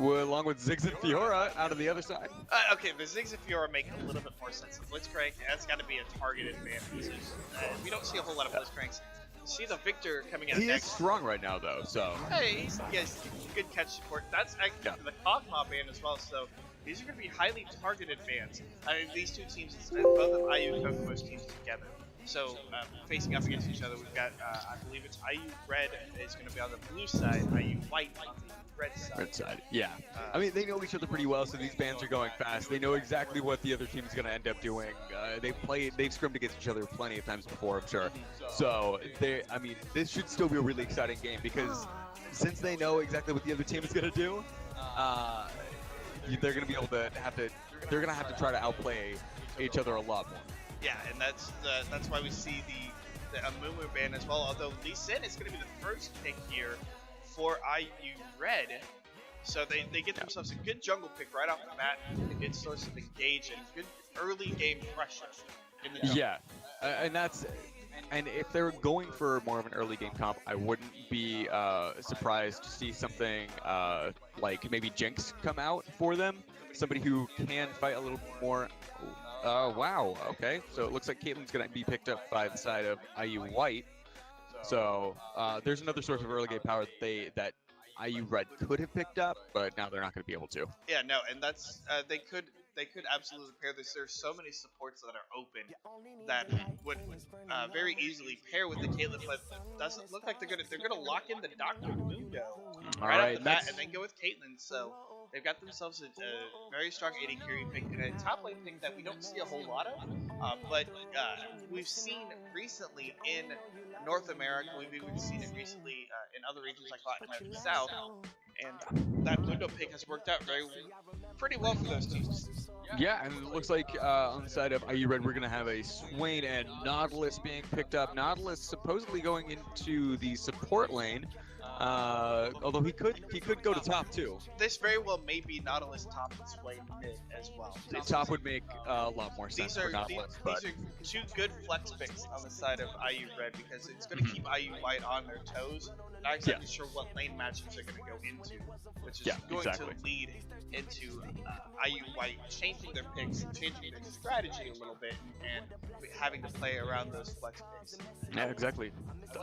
along with Ziggs and Fiora out of the other side. Okay, the Ziggs and Fiora make a little bit more sense. The Blitzcrank, that's got to be a targeted ban. We don't see a whole lot of Blitzcranks. You see the Victor coming out He is next. strong right now, though, so... Hey, he's good catch support. That's actually the Kog'Maw ban as well, so these are going to be highly targeted bans. I mean, these two teams, both of IU Kokomo's teams together. So, facing up against each other, we've got, I believe it's IU Red is going to be on the blue side, IU White on the red side. Red side, yeah. I mean, they know each other pretty well, so these bans are going fast. They know exactly what the other team is going to end up doing. They've scrimmed against each other plenty of times before, I'm sure. So, I mean, this should still be a really exciting game because since they know exactly what the other team is going to do, they're going to be able to they're going to have to try to outplay each other a lot more. Yeah, and that's why we see the Amumu ban as well. Although Lee Sin is going to be the first pick here for IU Red, so they get themselves a good jungle pick right off the bat, a good source of engage and good early game pressure in the jungle. Yeah, and if they're going for more of an early game comp, I wouldn't be surprised to see something like maybe Jinx come out for them, somebody who can fight a little more. Wow, okay. So it looks like Caitlyn's going to be picked up by the side of IU White. So there's another source of early game power that IU Red could have picked up, but now they're not going to be able to. Yeah, no, and that's they could absolutely pair this. There's so many supports that are open that would very easily pair with the Caitlyn, but doesn't look like they're gonna lock in the Dr. Mundo right off the bat and then go with Caitlyn. So they've got themselves a very strong AD carry pick and a top lane pick that we don't see a whole lot of, but we've seen recently in North America, we've even seen it recently in other regions like Latin America South, and that Mundo pick has worked out pretty well for those teams. Yeah, and it looks like on the side of IU Red, we're going to have a Swain and Nautilus being picked up. Nautilus supposedly going into the support lane, although he could go to top too. This very well may be Nautilus top and Swain mid as well. Top would make a lot more sense for Nautilus. These are two good flex picks on the side of IU Red because it's going to keep IU White on their toes. Not exactly sure what lane matchups they're going to go into, which is going to lead into IU White changing their picks, changing their strategy a little bit, and having to play around those flex picks. Yeah, exactly.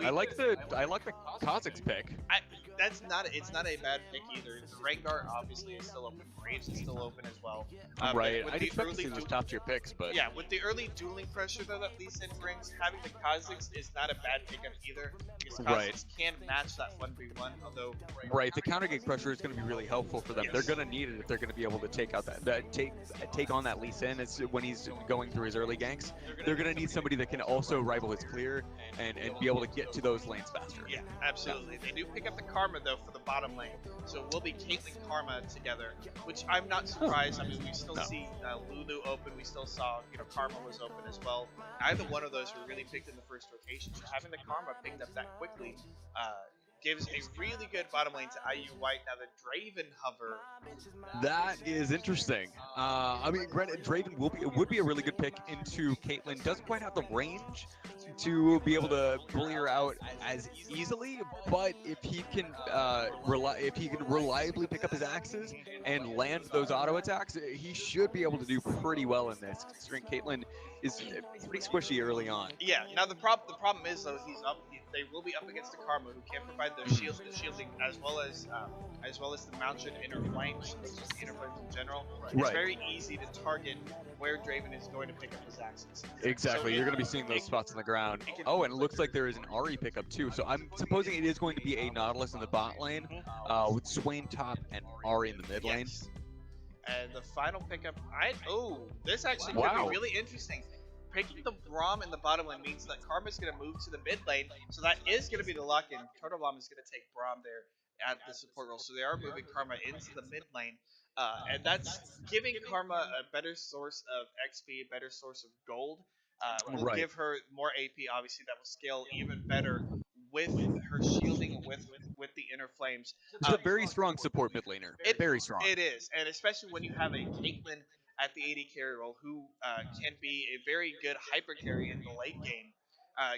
I like the Kha'Zix pick. It's not a bad pick either. The Rengar obviously is still open. Graves is still open as well. Right. I'd expect to see those top tier picks, but yeah, with the early dueling pressure though that Lee Sin brings, having the Kha'Zix is not a bad pickup either because Kha'Zix can match that 1v1. Although the counter gate pressure is going to be really helpful for them. They're going to need it if they're going to be able to take out take on that Lee Sin when he's going through his early ganks. They're going to need somebody that can also rival his clear and be able to get to those lanes faster. Yeah, absolutely. They do pick up the Karma though for the bottom lane, so we'll be Caitlyn Karma together, which I'm not surprised. I mean, we still see Lulu open. We still saw Karma was open as well. Neither one of those were really picked in the first rotation, so having the Karma picked up that quickly gives a really good bottom lane to IU White. Now the Draven hover. That is interesting. I mean, granted, Draven would be a really good pick into Caitlyn. Doesn't quite have the range to be able to bully her out as easily, but if he can reliably pick up his axes and land those auto attacks, he should be able to do pretty well in this, considering Caitlyn is pretty squishy early on. Yeah. Now the problem is though they will be up against the Karma, who can provide the shielding as well as the mounted inner flames, just the inner flames in general. It's very easy to target where Draven is going to pick up his axes. Exactly, you're going to be seeing those spots on the ground. Oh, and it looks like there is an Ahri pickup too. So I'm supposing it is going to be a Nautilus in the bot lane, with Swain top and Ahri in the mid lane. And the final pickup, this actually could be really interesting. Picking the Braum in the bottom lane means that Karma's going to move to the mid lane, so that is going to be the lock-in. Turtle Bomb is going to take Braum there at the support role, so they are moving Karma into the mid lane, and that's giving Karma a better source of XP, a better source of gold. Will give her more AP, obviously, that will scale even better with her shielding with the inner flames. It's a very strong support mid laner. Very strong. It is, and especially when you have a Caitlyn at the AD carry role who can be a very good hyper carry in the late game.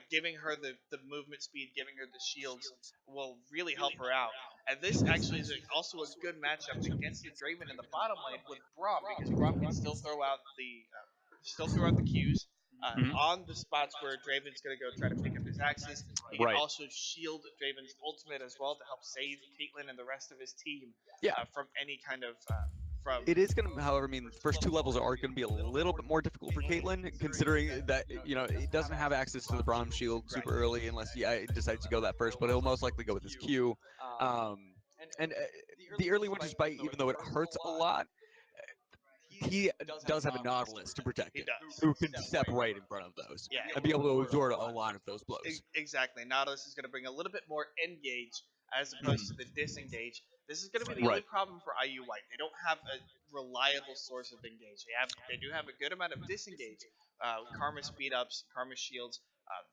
giving her the movement speed, giving her the shields will really help her out. And this actually is also a good matchup against the Draven in the bottom lane with Braum, because Braum can still throw out the Qs. Mhm. On the spots where Draven's going to go try to pick up his axes. He can Right. also shield Draven's ultimate as well to help save Caitlyn and the rest of his team Yeah. from any kind of from. It is going to, however, I mean, first two levels are going to be a little bit more difficult for Caitlyn, considering that, it doesn't have access to the Braum shield super early unless he decides to go that first, but he'll most likely go with his Q. And the early Winter's Bite, even though it hurts a lot, he does have a Nautilus to protect He him, does. who can step right in front of those Yeah, and be able to absorb a lot of those blows. exactly. Nautilus is going to bring a little bit more engage as opposed to Mhm. the disengage. This is going to be the only Right. problem for IU White. They don't have a reliable source of engage. They do have a good amount of disengage, Karma speed ups, Karma shields,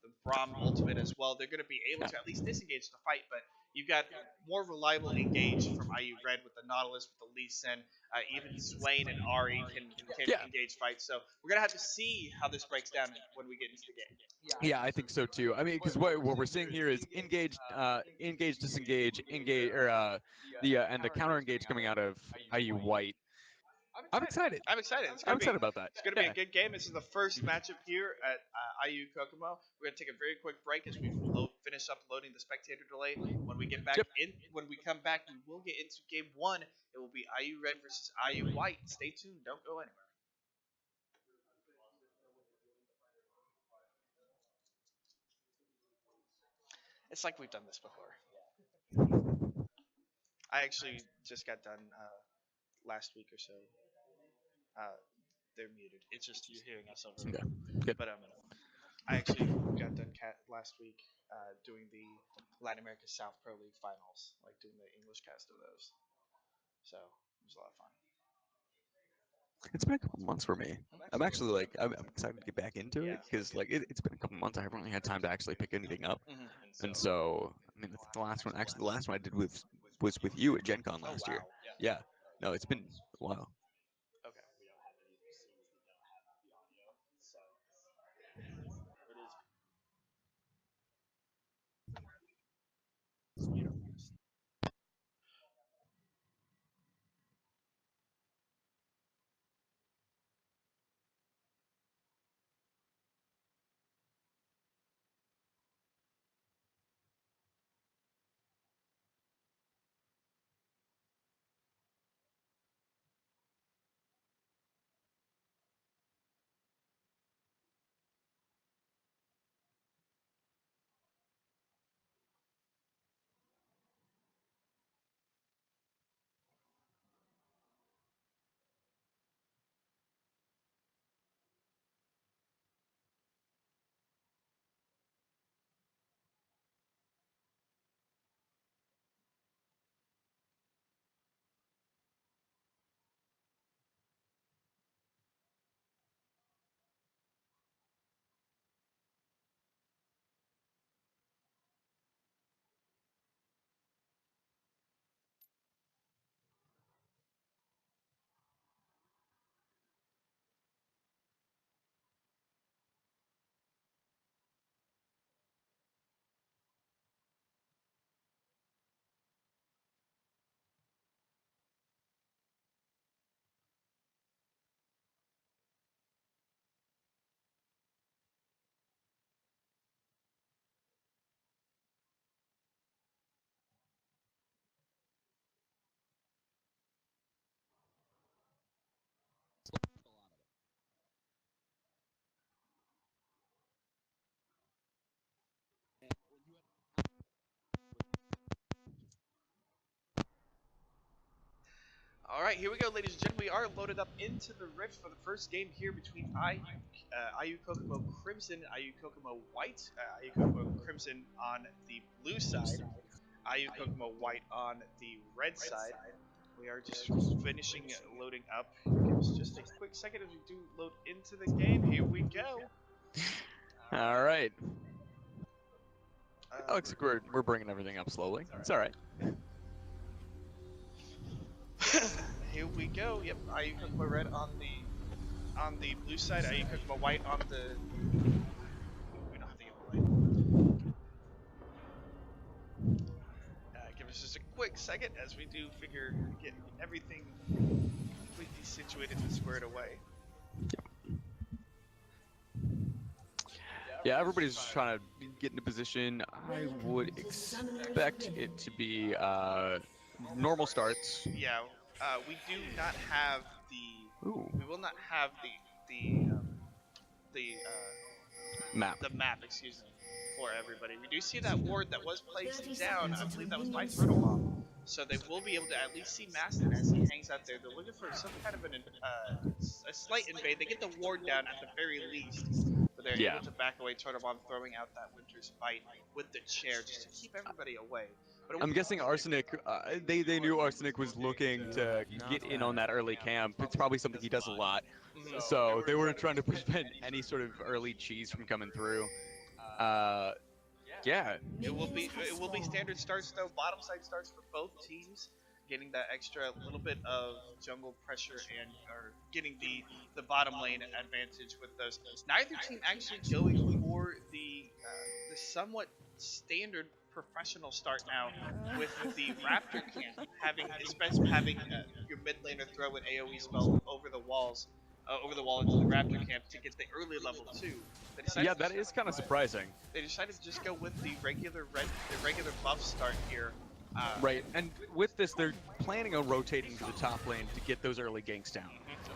the Braum ultimate as well. They're going to be able Yeah. to at least disengage the fight, but you've got more reliable engage from IU Red with the Nautilus, with the Lee Sin. Even Swain and Ari can Yeah. engage fights. So we're gonna have to see how this breaks down when we get into the game. Yeah, I think so too. I mean, because what we're seeing here is engage, disengage, engage, or and the counter engage coming out of IU White. I'm excited. I'm excited. I'm excited about that. It's gonna be a Yeah. good game. This is the first matchup here at IU Kokomo. We're gonna take a very quick break as we finish up loading the spectator delay. When we get back Yep. when we come back, we will get into game one. It will be IU Red versus IU White. Stay tuned. Don't go anywhere. It's like we've done this before. I actually just got done last week or so. Uh, they're muted. It's just you're hearing us over. Okay. Good. But I actually got done last week doing the Latin America South Pro League finals, like doing the English cast of those. So it was a lot of fun. It's been a couple months for me. I'm actually like I'm excited to get back into it because like it's been a couple months. I haven't really had time to actually pick anything up, and so I mean the last one actually the last one I did was with you at Gen Con last year. Yeah. No, it's been a while. Okay. All right, here we go, ladies and gentlemen. We are loaded up into the Rift for the first game here between IU Kokomo Crimson and IU Kokomo White. IU Kokomo Crimson on the blue side, IU Kokomo White on the red side. We are just finishing loading up. Give us just a quick second as we do load into the game. Here we go. All right. Looks like we're bringing everything up slowly. It's all right. Here we go. Yep, IU Kokomo Red on the blue side, IU Kokomo White on the. We don't have to give it away. second as we do figure get everything completely situated and squared away. Yeah, everybody's just trying to get into position. I would expect it to be normal starts. Yeah, we do not have the. Ooh, We will not have the the map. the map. Excuse me, for everybody. We do see that ward that was placed down. I believe that was by Turtle Bomb. So they will be able to at least see Maston as he hangs out there. They're looking for some kind of a slight invade. They get the ward down at the very least, but they're Yeah. able to back away. Turtle Bomb throwing out that Winter's Bite with the chair just to keep everybody away. But I'm guessing Arsenic, they knew Arsenic was looking to get in on that early camp. It's probably something he does a lot. So they were trying to prevent any sort of early cheese from coming through. Yeah. It will be standard starts though, bottom side starts for both teams, getting that extra little bit of jungle pressure and or getting the bottom lane advantage with those. Neither team actually going for the somewhat standard professional start now with the Raptor camp having especially having your mid laner throw an AoE spell over the walls. Over the wall into the Raptor camp to get the early level 2. Yeah, that is kind of surprising. They decided to just go with the regular buff start here. Right, and with this, they're planning on rotating to the top lane to get those early ganks down.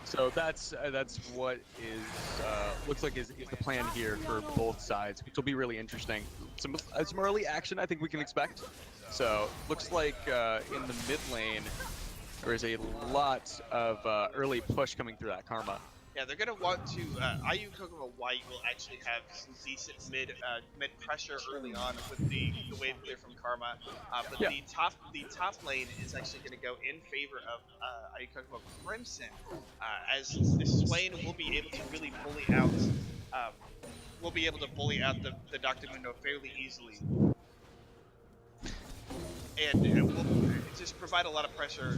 So that's what is looks like is the plan here for both sides, which will be really interesting. Some early action I think we can expect. So looks like in the mid lane there is a lot of early push coming through that Karma. Yeah, they're gonna want to. IUK White will actually have some decent mid pressure early on with the wave clear from Karma, but the top lane is actually gonna go in favor of IUK Crimson, as the Swain will be able to really bully out. Will be able to bully out the Dr. Mundo fairly easily, and it will just provide a lot of pressure.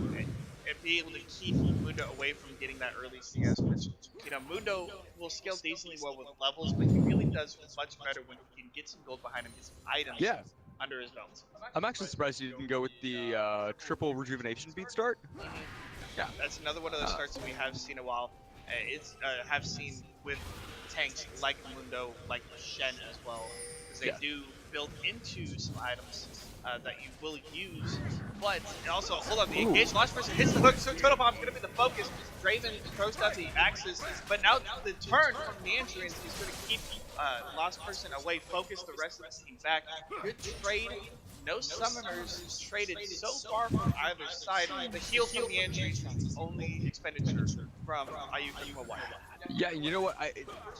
And be able to keep Mundo away from getting that early CS, which, you know, Mundo will scale decently well with levels, but he really does much better when he can get some gold behind him, get some items under his belt. I'm actually surprised you didn't go with the triple rejuvenation speed start. Yeah, that's another one of those starts that we have seen a while. Have seen with tanks like Mundo, like Shen as well, because they do build into some items that you will use. But also, hold on, the engaged launch person hits the hook, so Total Bomb's going to be the focus. Draven throws down the axes, but now the turn from Mandarins is going to keep Lost Person away, focus the rest of the team back. Good trade. No summoners traded so far from either side. The heal from Mandarins is the only expenditure from IUK White. Yeah, you know what?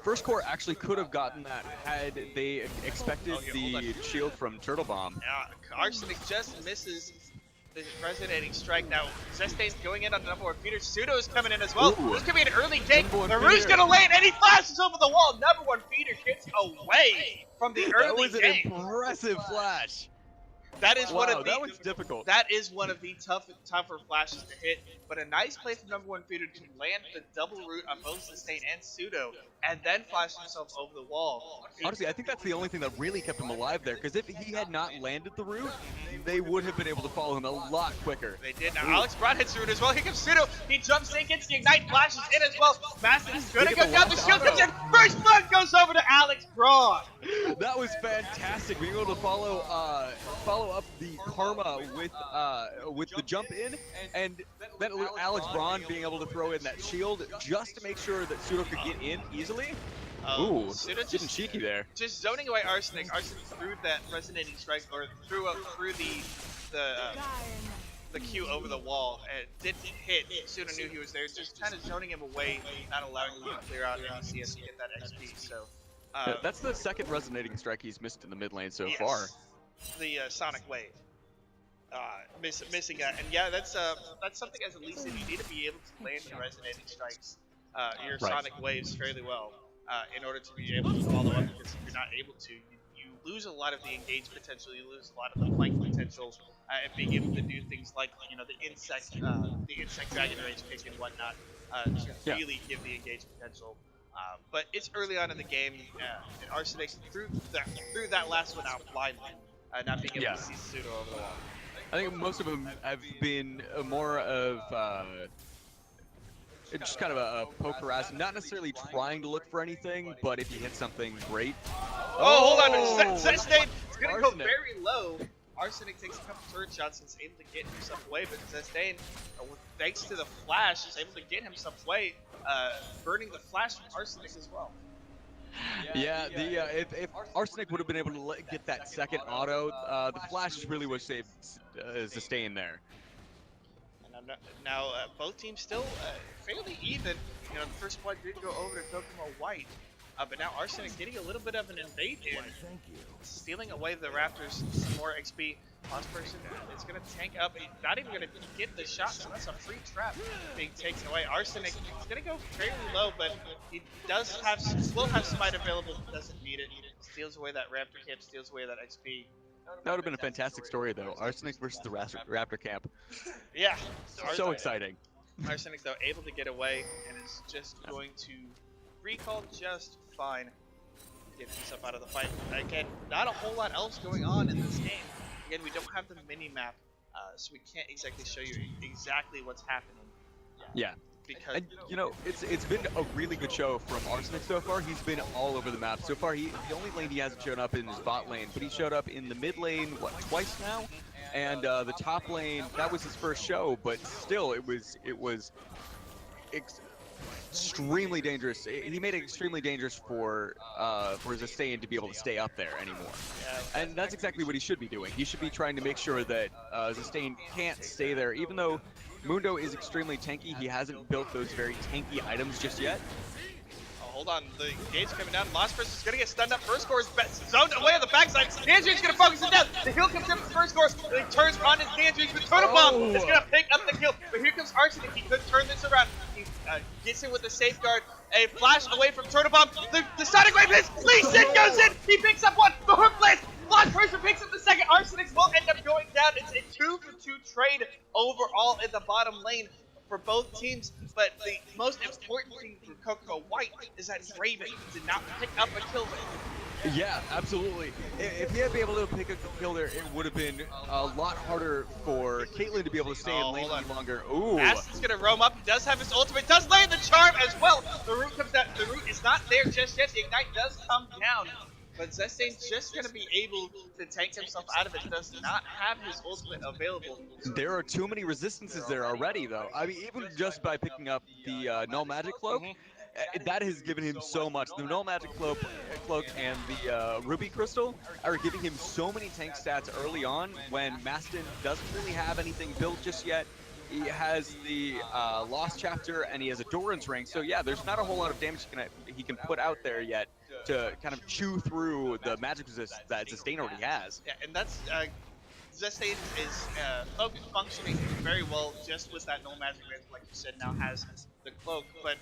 First Core actually could have gotten that had they expected the shield from Turtle Bomb. Yeah, Arsenic just misses the resonating strike. Now, Zestain's going in on the number one feeder. Pseudo is coming in as well. This could be an early gank. Naru's going to land, and he flashes over the wall. Number one feeder gets away from the early gank. That was an impressive flash. That is one of the, that was difficult. That is one of the tougher flashes to hit, but a nice play from number one feeder to land the double root on both Sustain and Pseudo, and then flash himself over the wall. Honestly, I think that's the only thing that really kept him alive there, because if he had not landed the root, they would have been able to follow him a lot quicker. They did. Now Alex Brown hits the root as well. Here comes Pseudo. He jumps in, gets the ignite, flashes in as well. Maston is gonna go down. The shield comes in. First blood goes over to Alex Braun. That was fantastic. Being able to follow up the Karma with the jump in, and then Alex Braun being able to throw in that shield just to make sure that Pseudo could get in easily. Ooh, Pseudo getting cheeky there. Just zoning away Arsenic. Arsenic threw that resonating strike, or threw the Q over the wall, and didn't hit. Pseudo knew he was there, just kind of zoning him away, not allowing him to clear out any CS to get that XP. So that's the second resonating strike he's missed in the mid lane so far. The Sonic Wave. Missing that, and yeah, that's something as a Lee Sin you need to be able to land your resonating strikes, your Sonic Waves fairly well, in order to be able to follow up. Because if you're not able to, you lose a lot of the engage potential, you lose a lot of the flank potential, and being able to do things like, you know, the insect dragon rage kick and whatnot to really give the engage potential. But it's early on in the game, and Arsenic threw that last one out blindly, not being able to see Pseudo over the wall. I think most of them have been more of just kind of a poke harass, not necessarily trying to look for anything, but if you hit something, great. Oh, hold on. Zestain is going to go Arsenic. very low. Arsenic takes a couple turret shots and is able to get himself away, but Zestain, thanks to the flash, is able to get himself away, burning the flash from Arsenic as well. Yeah, if Arsenic would have been able to get that second auto, the flash really would have saved Sustain there. And now both teams still fairly even. You know, the first blood did go over to Kokomo White, but now Arsenic getting a little bit of an invade in, stealing away the Raptors some more XP. Last person is going to tank up, not even going to get the shot, so that's a free trap being taken away. Arsenic is going to go fairly low, but he will have smite available, but doesn't need it. Steals away that Raptor camp, steals away that XP. That would have been a fantastic story, though. Arsenic versus the Raptor camp. Yeah. So exciting. Arsenic, though, able to get away and is just going to recall just fine. Get himself out of the fight. Again, not a whole lot else going on in this game. Again, we don't have the mini-map, so we can't exactly show you exactly what's happening. Yeah. Because, and you know, it's been a really good show from Arsenic so far. He's been all over the map. So far, the only lane he hasn't shown up in is bot lane, but he showed up in the mid lane, what, twice now? And the top lane, that was his first show, but still, it was extremely dangerous. He made it extremely dangerous for Sustain to be able to stay up there anymore. Yeah, and that's exactly what he should be doing. He should be trying to make sure that Sustain can't stay there, even though Mundo is extremely tanky. He hasn't built those very tanky items just yet. Hold on, the gate's coming down. Lost person's gonna get stunned up. First score is zoned away on the backside. Danger's gonna focus it down. The heal comes in for the first score. He turns on his Danger's with Turtle Bomb. Is gonna pick up the kill. But here comes Arsenic. He could turn this around. He gets in with the safeguard. A flash away from Turtle Bomb. The Sonic Wave hits. Lee Sin goes in. He picks up one. The hook lands. Lost person picks up the second. Arsenic will end up going down. It's a 2-for-2 trade overall in the bottom lane for both teams, but the most important thing for Kokomo White is that Draven did not pick up a kill there. Yeah, absolutely. If he had been able to pick up the kill there, it would have been a lot harder for Caitlyn to be able to stay in lane any longer. Ooh. Aston's gonna roam up. He does have his ultimate. Does land the charm as well. The root comes down. The root is not there just yet. The ignite does come down. But Zestain's just going to be able to tank himself out of it. Does not have his ultimate available. There are too many resistances there already, though. I mean, even just by picking up the Null Magic Cloak, that has given him so much. The Null Magic Cloak and the Ruby Crystal are giving him so many tank stats early on when Maston doesn't really have anything built just yet. He has the Lost Chapter and he has a Doran's Ring. So yeah, there's not a whole lot of damage he can put out there yet to kind of chew through the magic resist that Sustain already has. Yeah, and that's Zestain is functioning very well just with that null magic range, like you said, now has the cloak, but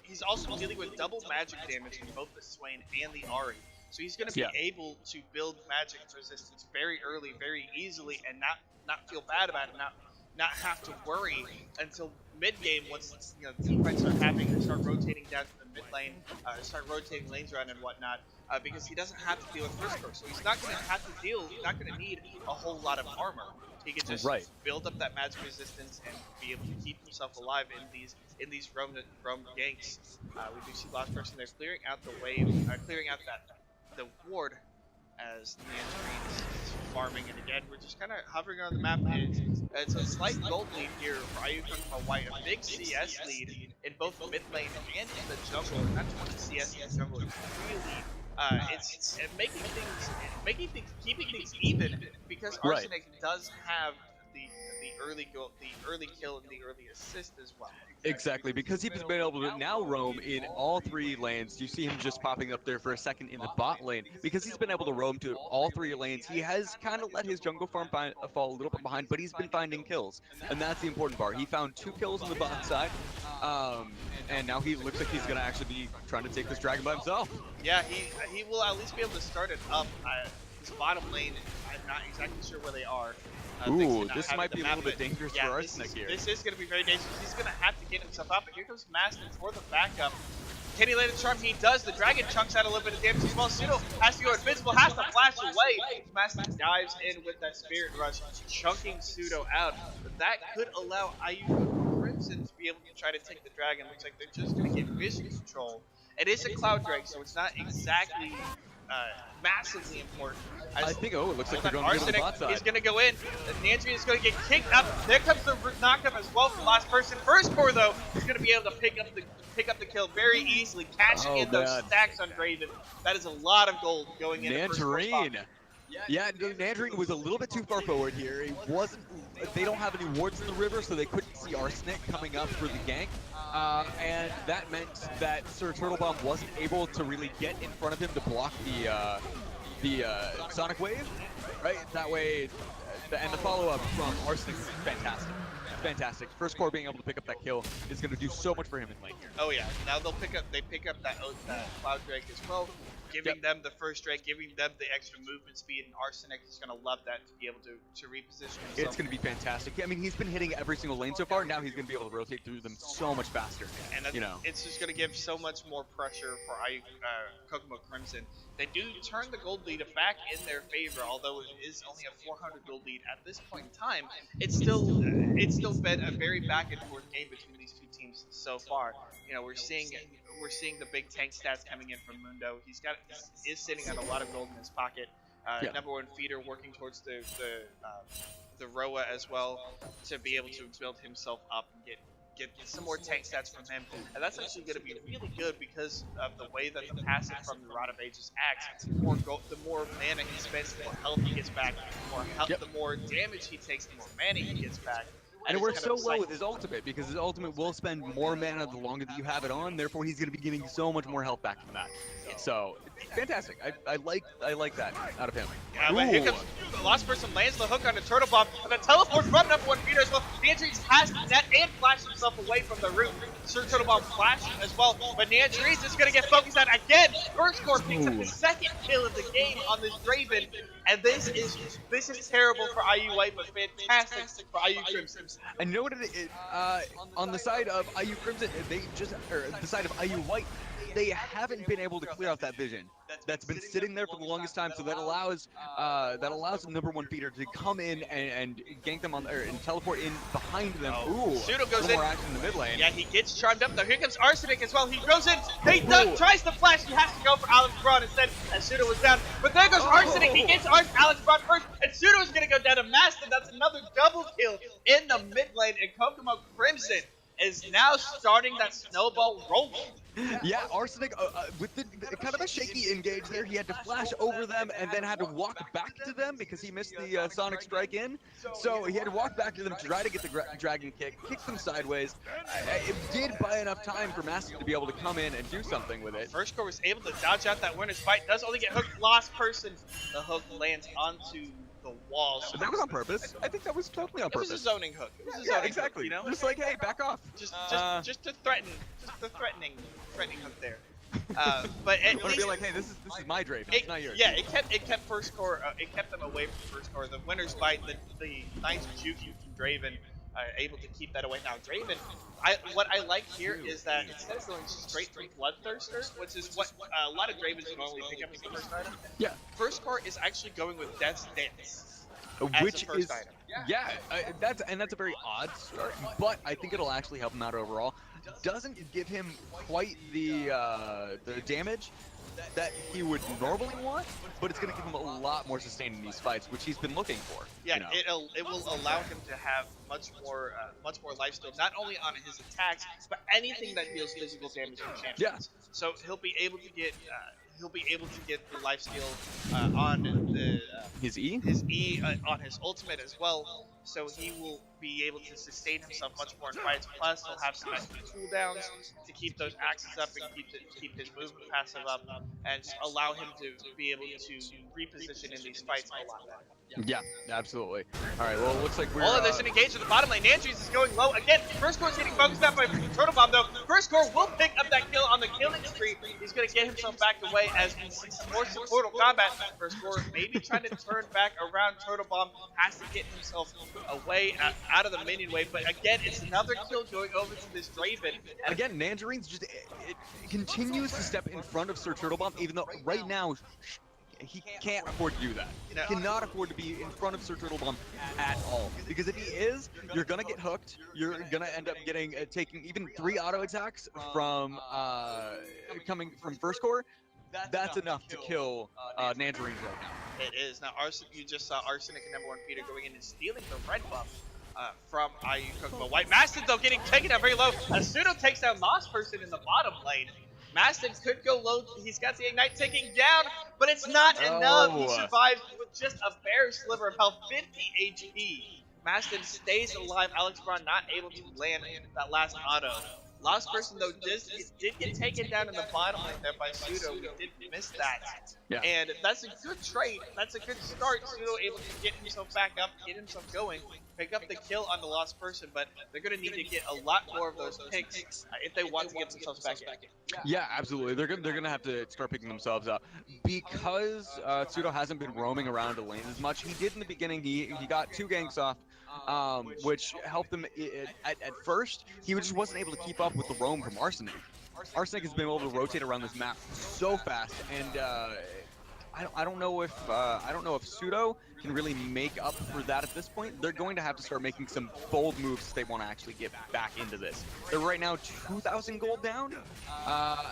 he's also dealing with double magic damage from both the Swain and the Ahri. So he's going to be able to build magic resistance very early, very easily, and not feel bad about it, not have to worry until mid-game once team fights start happening, they start rotating down to the mid lane, start rotating lanes around and whatnot, because he doesn't have to deal with first course. So he's not going to have to he's not going to need a whole lot of armor. He can just build up that magic resistance and be able to keep himself alive in these roam ganks. We do see Lost Person there clearing out the wave, clearing out the ward as the Green is farming, and again we're just kind of hovering on the map. It's a slight gold lead here for IUK from White, a big CS lead in both the mid lane and in the jungle. Not 20 CS in the jungle, it's really it's keeping things even, because Arsenic does have the early goal, the early kill, and the early assist as well. Exactly, because he's been able to now roam in all three lanes. You see him just popping up there for a second in the bot lane. Because he's been able to roam to all three lanes, he has kind of let his jungle farm fall a little bit behind, but he's been finding kills. And that's the important part. He found 2 kills on the bot side, and now he looks like he's going to actually be trying to take this dragon by himself. Yeah, he will at least be able to start it up. His bottom lane, I'm not exactly sure where they are. Ooh, this might be a little bit dangerous for Arsenic here. This is going to be very dangerous. He's going to have to get himself up, but here comes Maston for the backup. Can he land a charm? He does. The dragon chunks out a little bit of damage as well. Pseudo has to go invincible, has to flash away. Master dives in with that Spirit Rush, chunking Pseudo out. But that could allow IUK Crimson to be able to try to take the dragon. Looks like they're just going to get vision control. It is a Cloud Drake, so it's not exactly massively important. I think, oh, it looks like they're going to the Arsenic bot side. is going to go in. Nandri is going to get kicked up. There comes the knockup as well from last person. First core, though, is going to be able to pick up the kill very easily, cashing in those stacks on Draven. That is a lot of gold going into Nantarine. Yeah, Nantarine was a little bit too far forward here. It wasn't. They don't have any wards in the river, so they couldn't see Arsenic coming up for the gank. And that meant that Sir Turtlebomb wasn't able to really get in front of him to block the Sonic Wave, right? That way, and the follow-up from Arsenic is fantastic. Fantastic. First core being able to pick up that kill is going to do so much for him in lane here. Oh yeah, now they pick up that Cloud Drake as well, giving them the first Drake, giving them the extra movement speed, and Arsenic is going to love that to be able to reposition himself. It's going to be fantastic. I mean, he's been hitting every single lane so far. Now he's going to be able to rotate through them so much faster. And it's just going to give so much more pressure for Kokomo Crimson. They do turn the gold lead back in their favor, although it is only a 400 gold lead at this point in time. It's still been a very back and forth game between these two teams so far. You know, we're seeing the big tank stats coming in from Mundo. Is sitting on a lot of gold in his pocket. Number one feeder working towards the Roa as well to be able to build himself up and get some more tank stats from him, and that's actually going to be really good because of the way that the passive from the Rod of Ages acts. The more mana he spends, the more health he gets back. The more damage he takes, the more mana he gets back. And it works so well with his ultimate, because his ultimate will spend more mana the longer that you have it on. Therefore, he's going to be getting so much more health back from that. So, fantastic. I like that out of him. Yeah, but here comes Lost Person, lands the hook on the Turtle Bomb, and the teleport's running up one feeder as well. Nandrees has the net and flashes himself away from the root. Sir Turtle Bomb flashing as well, but Nandrees is going to get focused on again. First core picks up the second kill of the game on this Draven, and this is terrible for IU White, but fantastic for IU Crimson. And you know what it is? On the side of IU Crimson, the side of IU White, they haven't been able to clear out that vision that's been sitting there for the longest time. So that allows the number one feeder to come in and gank them and teleport in behind them. Ooh, Pseudo goes in. More action in the mid lane. Yeah, he gets charmed up though. Here comes Arsenic as well. He goes in. He tries to flash. He has to go for Alex Braun instead as Pseudo was down. But there goes Arsenic. He gets Alex Braun first, and Pseudo is going to go down to Maston. That's another double kill in the mid lane, and Kokomo Crimson is now starting that snowball rolling. Yeah, Arsenic, with the kind of a shaky engage there, he had to flash over them and then had to walk back to them because he missed the Sonic Strike in. So he had to walk back to them to try to get the Dragon Kick, kick them sideways. It did buy enough time for Master to be able to come in and do something with it. First core was able to dodge out that winner's fight, does only get hooked. Lost Person, the hook lands onto the wall. So that was on purpose. I think that was totally on purpose. It was a zoning hook. It was a zoning zoning exactly. Hook, you know? Just like, hey, back off. Just to threaten. Just the threatening hook there. But at least be like, hey, this is my Draven. It's not yours. Yeah, it kept first core. It kept them away from first core. The winner's fight, the nice juking from Draven, able to keep that away. Now Draven, what I like here is that instead of going straight from Bloodthirster, which is what a lot of Dravens normally pick up as the first item. Yeah. First core is actually going with Death's Dance. Which is item. That's a very odd start, but I think it'll actually help him out overall. Doesn't give him quite the damage that he would normally want, but it's going to give him a lot more sustain in these fights, which he's been looking for. Yeah, you know? it will allow him to have much more lifesteal, not only on his attacks, but anything that deals physical damage to champions. Yeah. So he'll be able to get the lifesteal on his E on his ultimate as well. So he will be able to sustain himself much more in fights. Plus, he'll have some extra cooldowns to keep those axes up and keep his movement passive up, and allow him to be able to reposition in these fights a lot better. Yeah, absolutely. All right, well, it looks like we're... Oh, there's an engage in the bottom lane. Nandries is going low. Again, First Core's getting focused out by freaking Turtle Bomb, though. First Core will pick up that kill on the killing spree. He's going to get himself back away as we see some more supportal combat. First Core maybe trying to turn back around Turtle Bomb. Has to get himself away out of the minion wave. But again, it's another kill going over to this Draven. And again, Nanderine's just it continues to step in front of Sir Turtlebomb, even though right now he can't afford to do that. No. He cannot afford to be in front of Sir Turtlebomb at all. Because if he is, you're gonna get hooked. You're gonna end up getting taking even 3 auto attacks from coming from First Core. That's enough to kill Nandarine right now. It is. Now, you just saw Arsenic and number 1 Peter going in and stealing the red buff from IUK. But White Maston, though, getting taken down very low. Pseudo takes down Lost Person in the bottom lane. Maston could go low. He's got the Ignite taking down, but it's not enough. He survives with just a bare sliver of health, 50 HP. Maston stays alive. Alex Braun not able to land that last auto. Lost Person, though, did get taken down in the bottom lane there by Pseudo. We did miss that. Yeah. And that's a good trade. That's a good start. Pseudo able to get himself back up, get himself going, pick up the kill on the Lost Person, but they're going to need to get a lot more of those picks if they want to get themselves back in. Yeah, absolutely. They're gonna have to start picking themselves up because Pseudo hasn't been roaming around the lane as much. He did in the beginning. He got 2 ganks off, which helped him at first. He just wasn't able to keep up with the roam from Arsenic. Arsenic has been able to rotate around this map so fast, and I don't know if Pseudo can really make up for that at this point. They're going to have to start making some bold moves if they want to actually get back into this. They're right now 2,000 gold down,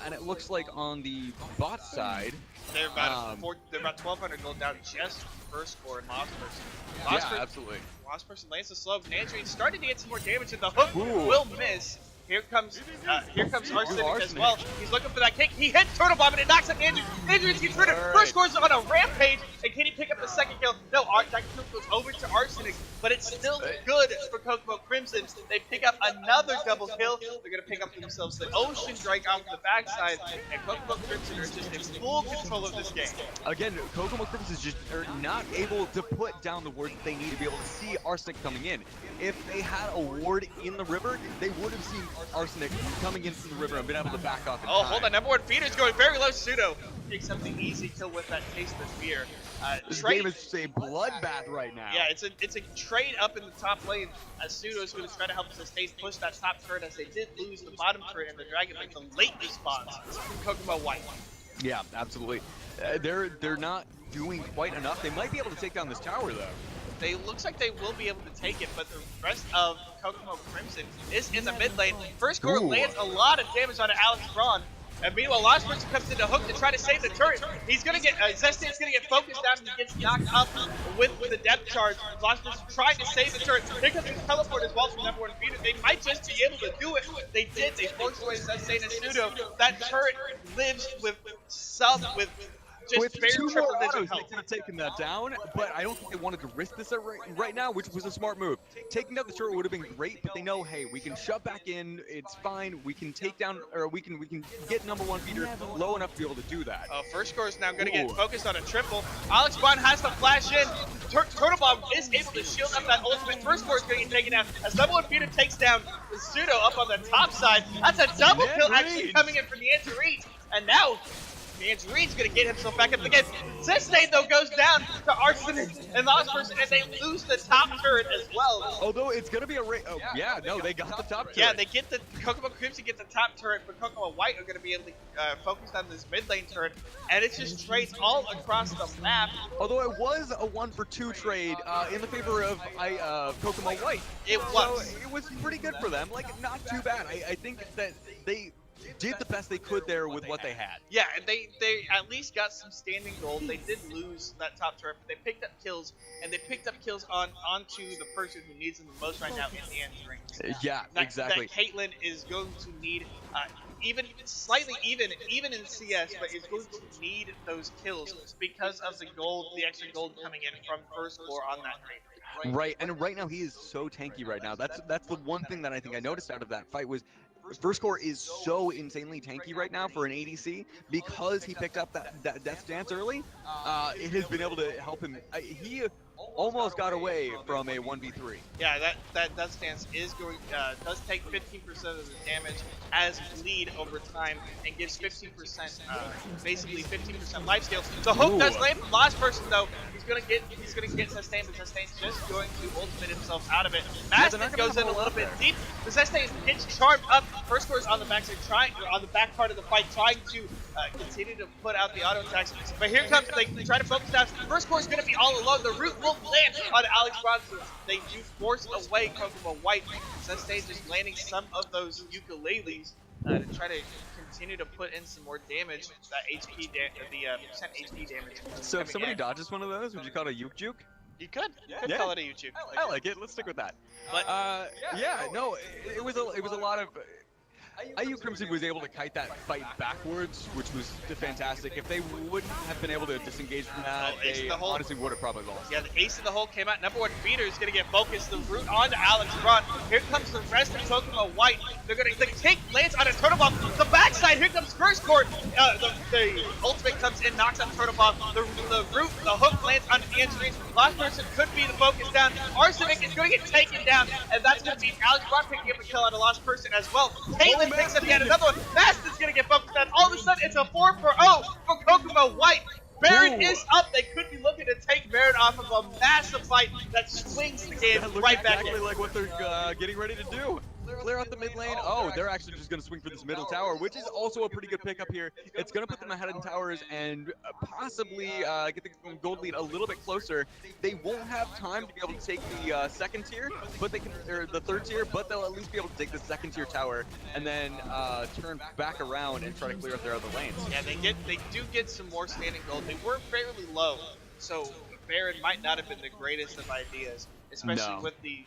and it looks like on the bot side, they're about 1,200 gold down just First Core and Lost Person. Absolutely. Lost Person lands the slope. Nandrine starting to get some more damage, and the hook will miss. Here comes Arsenic as well. He's looking for that kick. He hits Turtle Bomb and it knocks up Nandrine. Nandrine gets rid of First Core's on a rampage. And can he pick up the second kill? No, that kill goes over to Arsenic, but it's still good for Kokomo Crimson. They pick up another double kill. They're going to pick up themselves the Ocean Drake off the backside, and Kokomo Crimson are just in full control of this game. Again, Kokomo Crimson is just not able to put down the ward that they need to be able to see Arsenic coming in. If they had a ward in the river, they would have seen Arsenic coming in from the river and been able to back off in time. Hold on. Number 1 Feeder's going very low. Pseudo picks up the easy kill with that Taste of Fear. This game is just a bloodbath right now. Yeah, it's a trade up in the top lane as Pseudo is going to try to help Sustain push that top turret as they did lose the bottom turret and the Dragon Link, the late response from Kokomo White. Yeah, absolutely. They're not doing quite enough. They might be able to take down this tower though. Looks like they will be able to take it, but the rest of Kokomo Crimson is in the mid lane. First Core lands a lot of damage on Alex Braun. And meanwhile, Lost Person comes in to hook to try to save the turret. He's gonna get Zestan's gonna get focused down and he gets knocked up with the depth charge. Lost Person trying to save the turret. Here comes his teleport as well from number 1 Feeder. They might just be able to do it. They did. They forced away Zestan and Pseudo. That turret lives with just bare 2 triple more digit autos, health. they could have taken that down, but I don't think they wanted to risk this right now, which was a smart move. Taking down the turret would have been great, but they know, hey, we can shove back in, it's fine, we can take down, or we can get number 1 Feeder low enough to be able to do that. First Core is now going to get focused on a triple. Alex Braun has to flash in. Turtle Bomb is able to shield up that ultimate. First Core is going to get taken down as number 1 Feeder takes down the Pseudo up on the top side. That's a double kill actually coming in from Nandrine. And now Nandrine's going to get himself back up again. Zestan, though, goes down to Arsenic and Lost Person, and they lose the top turret as well. Although it's going to be a race. Oh, yeah, no, they got the top turret. Yeah, they get the Kokomo Crimson get the top turret, but Kokomo White are going to be able to focus on this mid lane turret, and it's just trades all across the map. Although it was a 1-for-2 trade in the favor of Kokomo White. It was. So it was pretty good for them. Like, not too bad. I think that they did the best they could there with what they had. Yeah, and they at least got some standing gold. They did lose that top turret, but they picked up kills, and they picked up kills onto the person who needs them the most right now in the end ring. Yeah, exactly. That Caitlyn is going to need, even slightly even in CS, but is going to need those kills because of the gold, the extra gold coming in from First Core on that trade. Right, and right now he is so tanky right now. That's the one thing that I think I noticed out of that fight was First Core is so insanely tanky right now for an ADC because he picked up that Death Dance early. It has been able to help him. He almost got away from a 1v3. Yeah, that stance is going does take 15% of the damage as bleed over time and gives 15%, basically 15% life steal. The hook does land from last person though. He's gonna get sustained, but Sustain's just going to ultimate himself out of it. Mastin goes in a little bit deep. The Sustain gets charmed up. First Core's on the backside, on the back part of the fight, trying to continue to put out the auto attacks. But here comes, they try to focus down. First Core's gonna be all alone. The root will land on Alex Bronson. They do force away Kokomo White. Sustain just landing some of those ukuleles to try to continue to put in some more damage. That HP, the percent HP damage. So if somebody dodges one of those, would you call it a uke juke? You could call it a YouTube. I like it. Let's stick with that. But yeah, no, it was a lot of. IU Crimson was able to kite that fight backwards, which was fantastic. If they wouldn't have been able to disengage from that, they honestly would have probably lost. Yeah, the ace in the hole came out. Number one beater is going to get focused. The root onto Alex Braun. Here comes the rest of Kokomo White. They're going to, the kick lands on a turtle bomb. The backside, here comes first court. The ultimate comes in, knocks on turtle bomb. The root, the hook lands on Angelina. Last person could be the focus down. Arsenic is going to get taken down, and that's going to be Alex Braun picking up a kill on a lost person as well. Caitlyn picks up yet another one. Mastin's going to get focused down. All of a sudden, it's a 4-0 for Kokomo White. Baron is up. They could be looking to take Baron off of a massive fight that swings the game right back in. Exactly like what they're getting ready to do. Clear out the mid lane. Oh, they're actually just going to swing for this middle tower, which is also a pretty good pickup here. It's going to put them ahead in towers and possibly get the gold lead a little bit closer. They won't have time to be able to take the second tier, but they can, or the third tier, but they'll at least be able to take the second tier tower and then turn back around and try to clear up their other lanes. Yeah, they do get some more standing gold. They were fairly low, so Baron might not have been the greatest of ideas, especially with the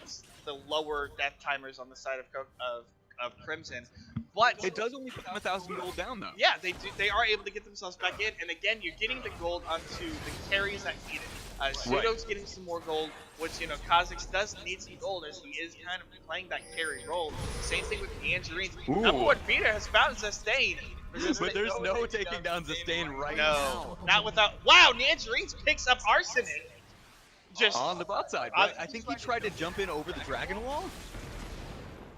lower death timers on the side of Crimson. But it does only put them 1,000 gold down though. Yeah, they are able to get themselves back in, and again, you're getting the gold onto the carries that need it. Pseudo's getting some more gold, which, you know, Kha'Zix does need some gold as he is kind of playing that carry role. Same thing with the Angerines. Number one beater has found Sustain. But there's no taking down Sustain right now. No, not without. Wow, Nangerines picks up Arsenic. Just on the bot side, right? I think he tried to jump in over the dragon wall.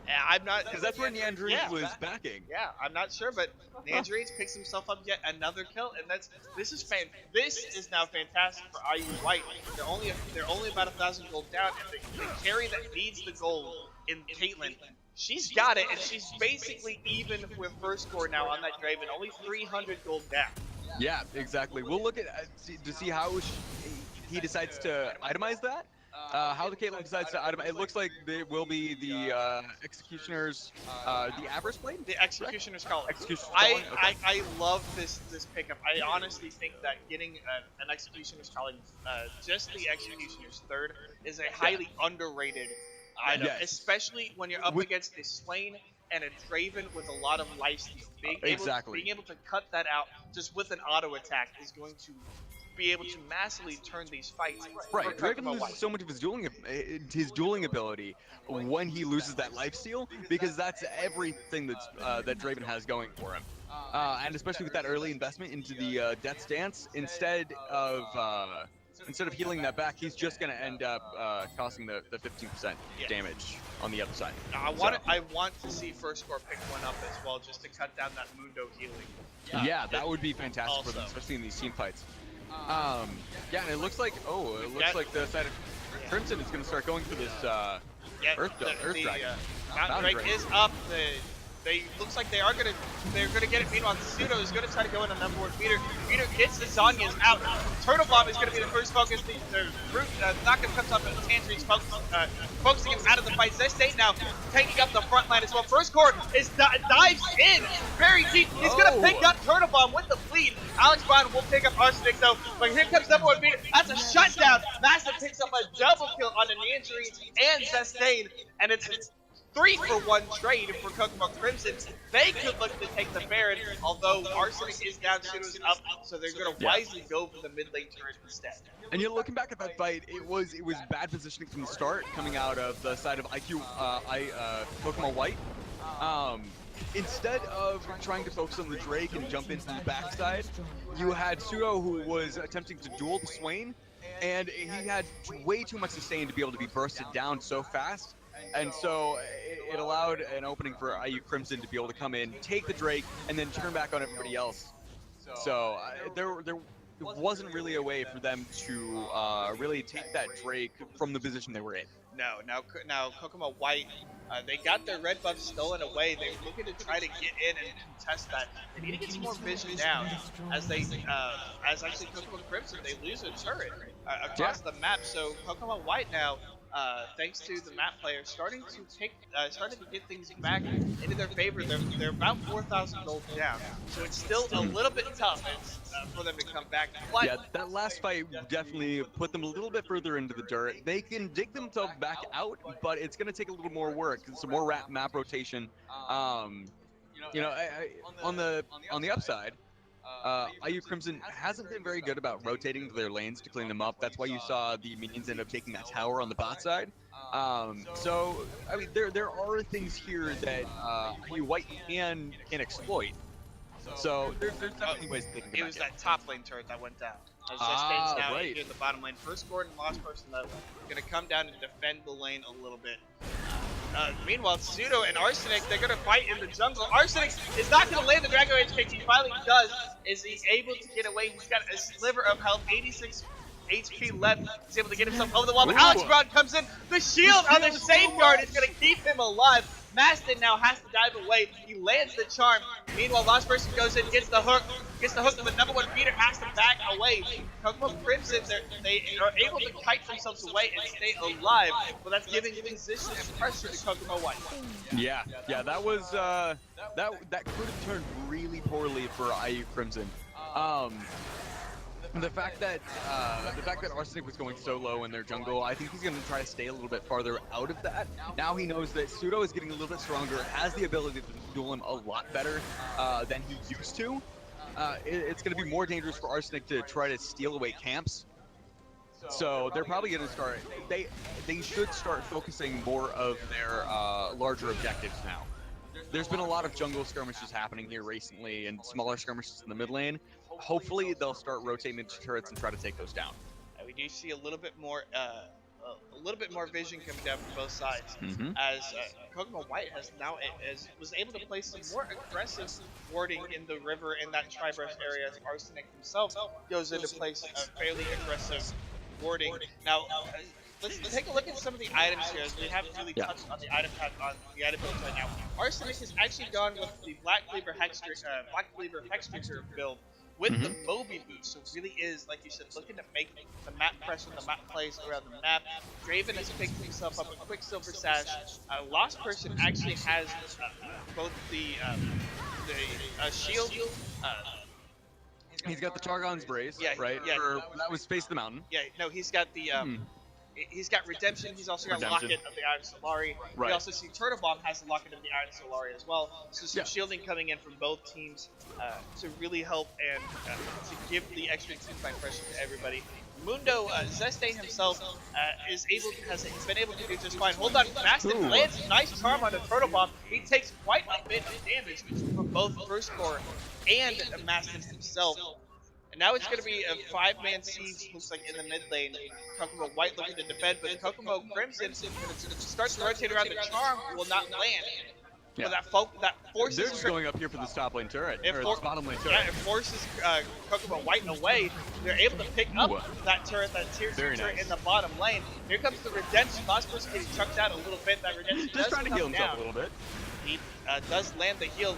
Yeah, I'm not, because that's where Nangerines was backing. Yeah, I'm not sure, but Nangerines picks himself up yet another kill, and this is now fantastic for IU White. They're only about 1,000 gold down, and the carry that needs the gold in Caitlyn. She's got it, and she's basically even with first score now on that Draven, only 300 gold down. Yeah, exactly. We'll look at to see how he decides to itemize that. How the Caitlyn decides to itemize. It looks like it will be the Executioner's, the Avarice Blade? The Executioner's Calling. Executioner's Calling? Okay. I love this pickup. I honestly think that getting an Executioner's Calling, just the Executioner's third, is a highly underrated item, especially when you're up against a Swain and a Draven with a lot of lifesteal. Being able to cut that out just with an auto attack is going to be able to massively turn these fights. Right, Draven loses so much of his dueling ability when he loses that lifesteal, because that's everything that's that Draven has going for him. And especially with that early investment into the Death Stance, instead of healing that back, he's just going to end up costing the 15% damage on the other side. I want to see first score pick one up as well, just to cut down that Mundo healing. Yeah, that would be fantastic for them, especially in these team fights. Yeah, and it looks like the side of Crimson is going to start going for this Earth Dragon. Mountain Drake is up. Looks like they're gonna get it. Meanwhile, Pseudo is gonna try to go in on number one beater. Beater gets the Zhonya's out. Turtle Bomb is gonna be the first focus. The root knockup comes up, and Tangerines focusing him out of the fight. Zestate now taking up the front line as well. First core dives in very deep. He's gonna pick up Turtle Bomb with the bleed. Alex Brown will pick up Arsenic though, but here comes number one beater. That's a shutdown. Massive picks up a double kill on the Tangerines and Sustain, and it's 3-for-1 trade for Kokomo Crimson. They could look to take the Baron, although Arsenic is down, Pseudo's up, so they're going to wisely go for the mid lane turret instead. And you're looking back at that fight, it was bad positioning from the start, coming out of the side of Kokomo White. Instead of trying to focus on the Drake and jump into the backside, you had Pseudo, who was attempting to duel the Swain, and he had way too much sustain to be able to be bursted down so fast. And so it allowed an opening for IU Crimson to be able to come in, take the Drake, and then turn back on everybody else. So there wasn't really a way for them to really take that Drake from the position they were in. No, now Kokomo White, they got their red buff stolen away. They're looking to try to get in and contest that. They need to get some more vision down as actually Kokomo Crimson, they lose a turret across the map. So Kokomo White now, thanks to the map player, starting to get things back into their favor. They're about 4,000 gold down, so it's still a little bit tough for them to come back. But yeah, that last fight definitely put them a little bit further into the dirt. They can dig themselves back out, but it's going to take a little more work, some more map rotation. On the upside, IU Crimson hasn't been very good about rotating to their lanes to clean them up. That's why you saw the minions end up taking that tower on the bot side. So I mean, there are things here that IU White can exploit. So there's definitely ways to it was that top lane turret that went down. As now right. here in the bottom lane. First Gordon, lost person though, gonna come down and defend the lane a little bit. Meanwhile, Pseudo and Arsenic, they're going to fight in the jungle. Arsenic is not going to land the Dragon Rage kick. He finally does. Is he able to get away? He's got a sliver of health, 86 HP left. He's able to get himself over the wall. But Alex Brown comes in. The shield on the safeguard is going to keep him alive. Maston now has to dive away. He lands the charm. Meanwhile, Lost Person goes in, gets the hook, but number one beater has to back away. Kokomo Crimson, they are able to kite themselves away and stay alive, but that's giving position and pressure to Kokomo White. Yeah, that was that could have turned really poorly for IU Crimson. The fact that Arsenic was going so low in their jungle, I think he's going to try to stay a little bit farther out of that. Now he knows that Pseudo is getting a little bit stronger, has the ability to duel him a lot better than he used to. It's going to be more dangerous for Arsenic to try to steal away camps. So they're probably going to start. They should start focusing more of their larger objectives now. There's been a lot of jungle skirmishes happening here recently, and smaller skirmishes in the mid lane. Hopefully, they'll start rotating into turrets and try to take those down. We do see a little bit more vision coming down from both sides, as Kokomo White was able to place some more aggressive warding in the river in that Tri-Brush area, as Arsenic himself goes into place a fairly aggressive warding. Now, let's take a look at some of the items here, as we haven't really touched on the item pad on the item build right now. Arsenic has actually gone with the Black Cleaver Hexdrinker build with the Moby boost, so it really is, like you said, looking to make the map pressure and the map plays around the map. Draven has picked himself up a Quicksilver Sash. Lost Person actually has both the shield. He's got the Targon's Brace, right? Yeah. That was Face the Mountain. Yeah, no, he's got the he's got Redemption. He's also got Locket of the Iron Solari. Right. We also see Turtle Bomb has the Locket of the Iron Solari as well. So some shielding coming in from both teams to really help and to give the extra teamfight pressure to everybody. Mundo Zestain himself has been able to do just fine. Hold on, Maston lands a nice charm on the Turtle Bomb. He takes quite a bit of damage from both First Core and Maston himself. And now it's going to be a 5-man siege, looks like, in the mid lane. Kokomo White looking to defend, but Kokomo Crimson starts to rotate around. The charm will not land. Yeah. But that forces... They're just going up here for this top lane turret, or this bottom lane turret. Yeah, it forces Kokomo White away. They're able to pick up that turret, that tier 2 turret in the bottom lane. Here comes the Redemption. Lost Person getting chucked out a little bit. That Redemption just trying to heal himself a little bit. He does land the heal.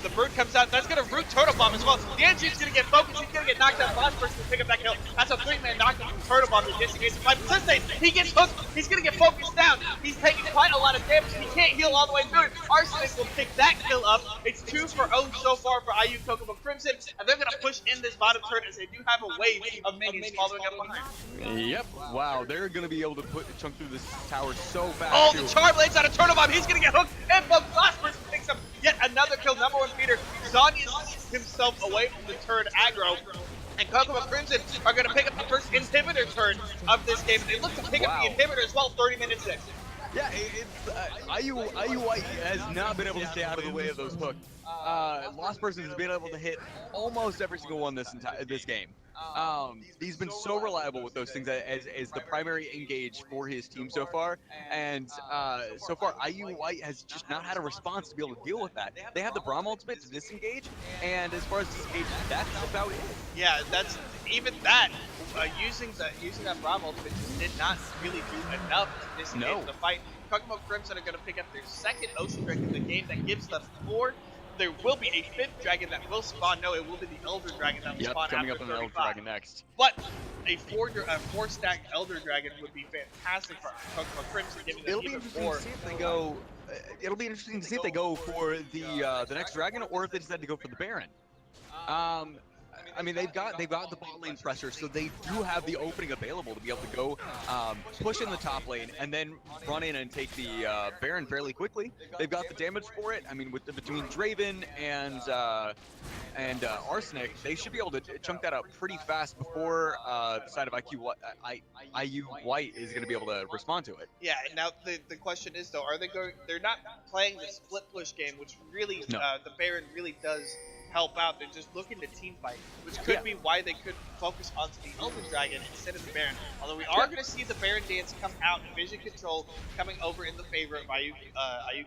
The bird comes out. That's going to root Turtle Bomb as well. The engine's going to get focused. He's going to get knocked out. Lost Person to pick up that kill. That's a 3-man knockdown from Turtle Bomb that disengaged by Persistence. He gets hooked. He's going to get focused down. He's taking quite a lot of damage. He can't heal all the way through it. Arsenic will pick that kill up. It's 2 for 0 so far for IU Kokomo Crimson. And they're going to push in this bottom turret, as they do have a wave of minions following up behind. Yep. Wow, they're going to be able to chunk through this tower so fast. Oh, the charm lands out of Turtle Bomb. He's going to get hooked. And Lost Person picks up yet another kill. Number 1 feeder. Zanyas himself away from the turret aggro. And Kokomo Crimson are going to pick up the first inhibitor turn of this game. They look to pick up the inhibitor as well, 30 minutes in. Yeah, IU White has not been able to stay out of the way of those hooks. Lost Persons has been able to hit almost every single one this game. He's been so reliable with those things as the primary engage for his team so far, and so far IU White has just not had a response to be able to deal with that. They have the Braum ultimate to disengage, and as far as disengage, that's about it. Yeah, that's even that. Using that Braum ultimate just did not really do enough to disengage the fight. Kokomo Crimson are going to pick up their second Ocean Drake in the game. That gives them 4. There will be a 5th dragon that will spawn. No, it will be the Elder Dragon that will spawn coming after up on the 35. Elder Dragon next. But a 4 stack Elder Dragon would be fantastic for Kokomo Crimson, giving them even more. It'll be interesting to see if they go for the next dragon or if they decide to go for the Baron. I mean, they've got the bot lane pressure, so they do have the opening available to be able to go push in the top lane and then run in and take the Baron fairly quickly. They've got the damage for it. I mean, between Draven and Arsenic, they should be able to chunk that out pretty fast before the side of IU White is going to be able to respond to it. Yeah. Now the question is though, are they going? They're not playing the split push game, which really the Baron really does help out. They're just looking to team fight, which could be why they could focus onto the Elder Dragon instead of the Baron. Although we are going to see the Baron dance come out, vision control coming over in the favor of IU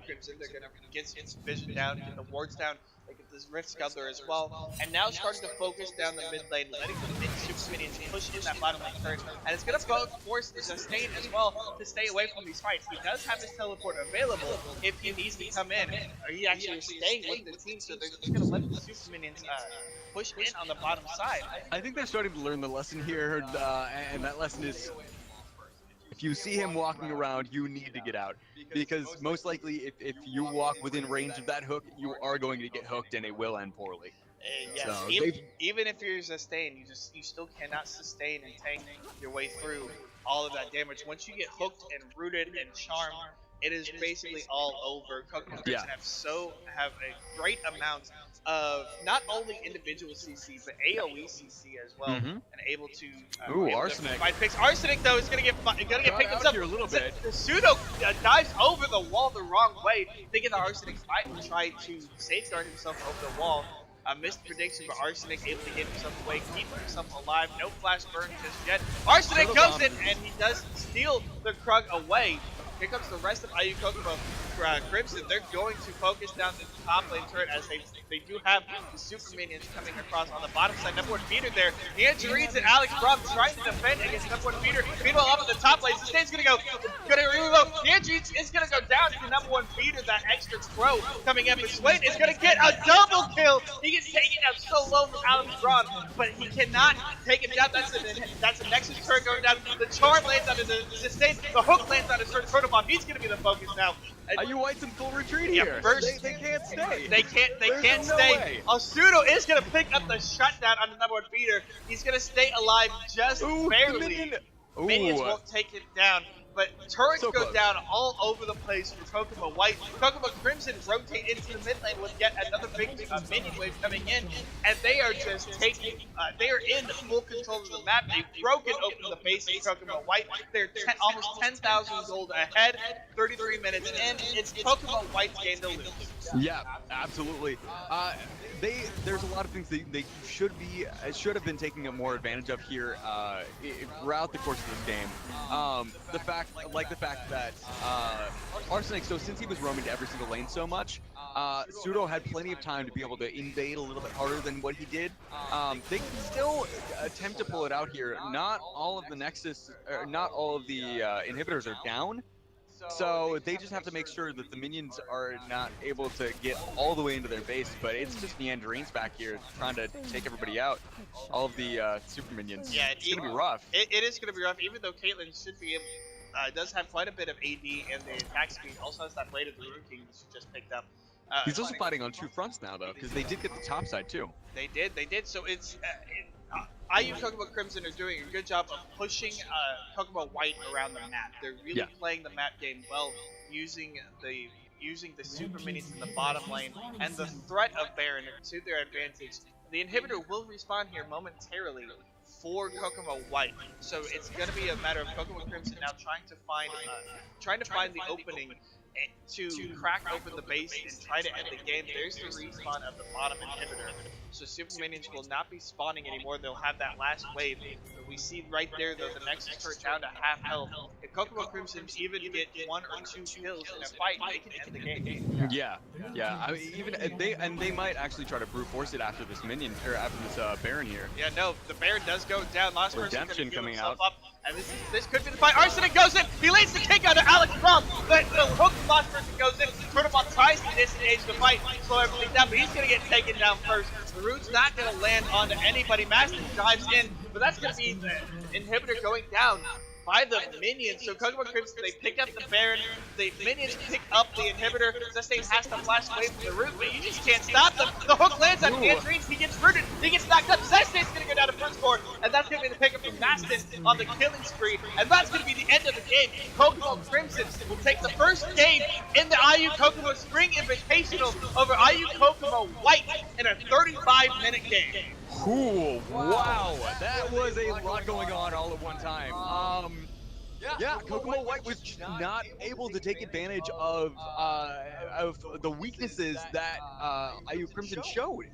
Crimson. They're going to get some vision down, get the wards down. They get this Rift Scuttler as well, and now starting to focus down the mid lane, letting the mid super minions push in that bottom lane turn, and it's going to force the Sustain as well to stay away from these fights. He does have his teleport available if he needs to come in, or he actually is staying with the team, so they're just going to let the super minions push in on the bottom side. I think they're starting to learn the lesson here, and that lesson is, if you see him walking around, you need to get out. Because most likely, if you walk within range of that hook, you are going to get hooked, and it will end poorly. Yes, so even if you're sustained, you still cannot sustain and tank your way through all of that damage. Once you get hooked and rooted and charmed, it is basically all over. Kokomo Crimson have a great amount of not only individual CC but AoE CC as well, and able to Arsenic. Find picks. Arsenic though is gonna get picked up here a little bit. The pseudo dives over the wall the wrong way, thinking that Arsenic might try to safeguard himself over the wall. Missed prediction, but Arsenic able to get himself away, keep himself alive. No flash burn just yet. Arsenic comes in and he does steal the Krug away. Here comes the rest of IU Kokomo Crimson. They're going to focus down the top lane turret as they do have the super minions coming across on the bottom side. Number 1 feeder there. Niantic reads it. Alex Braum trying to defend against number 1 feeder. Meanwhile, up at the top lane, Sustain's gonna go. Really low. Niantic is gonna go down to number 1 feeder. That extra crow coming in, but Swain is gonna get a double kill. He gets taken down so low from Alex Braum, but he cannot take him down. That's a Nexus turret going down. The charm lands on the Sustain. The hook lands on his Protobomb. He's gonna be the focus now. IU White's in full retreat here. First, they can't stay. They can't stay. Asudo is gonna pick up the shutdown on the number 1 feeder. He's gonna stay alive just barely. Minions won't take it down. But turrets go down all over the place for Kokomo White. Kokomo Crimson rotate into the mid lane with yet another big minion wave coming in, and they are just taking. They are in full control of the map. They've broken open the base of Kokomo White. They're almost 10,000 gold ahead. 33 minutes in. It's Kokomo White's game to lose. Yeah, absolutely. There's a lot of things they should have been taking more advantage of here throughout the course of this game. The fact that Arsenic, so since he was roaming to every single lane so much, Pseudo had plenty of time to be able to invade a little bit harder than what he did. They can still attempt to pull it out here. Not all of the Nexus, not all of the inhibitors are down. So they just have to make sure that the minions are not able to get all the way into their base, but it's just Neanderines back here trying to take everybody out. All of the super minions. Yeah, it's going to be rough. It is going to be rough, even though Caitlyn should be able, does have quite a bit of AD and the attack speed. Also has that Blade of the Rune King that she just picked up. He's also fighting on 2 fronts now, though, because they did get the top side, too. They did. So it's... IU Kokomo Crimson are doing a good job of pushing Kokomo White around the map. They're really playing the map game well, using the super minions in the bottom lane and the threat of Baron to their advantage. The inhibitor will respawn here momentarily for Kokomo White, so it's going to be a matter of Kokomo Crimson now trying to find the opening to crack open the base and try to end the game, there's the respawn of the bottom inhibitor. So super minions will not be spawning anymore. They'll have that last wave. But we see right there, though, the Nexus Torch down to half health. If Kokomo Crimson even get 1 or 2 kills in a fight, they can end the game. Yeah, yeah. I mean, even they might actually try to brute force it after this minion or after this Baron here. Yeah, no, the Baron does go down. Last person Redemption going to heal coming himself out. up. And this could be the fight. Arsenic goes in. He leads the kick out of Alex Trump. The hook last person goes in. Turtlebot tries to disengage the fight, slow everything down, but he's going to get taken down first. The root's not going to land onto anybody. Master dives in, but that's going to be the inhibitor going down by the minions. So Kokomo Crimson, they pick up the Baron. The minions pick up the inhibitor. Zestain has to flash away from the root, but you just can't stop them. The hook lands on Andreens. He gets rooted. He gets knocked up. Zestain's going to go down to first score, and that's going to be the pickup from Mastin on the killing spree. And that's going to be the end of the game. Kokomo Crimson will take the first game in the IU Kokomo Spring Invitational over IU Kokomo White in a 35-minute game. Cool. Wow, that was a lot going on all at one time. Yeah, Kokomo White was just not able to take advantage of the weaknesses that IU Crimson showed.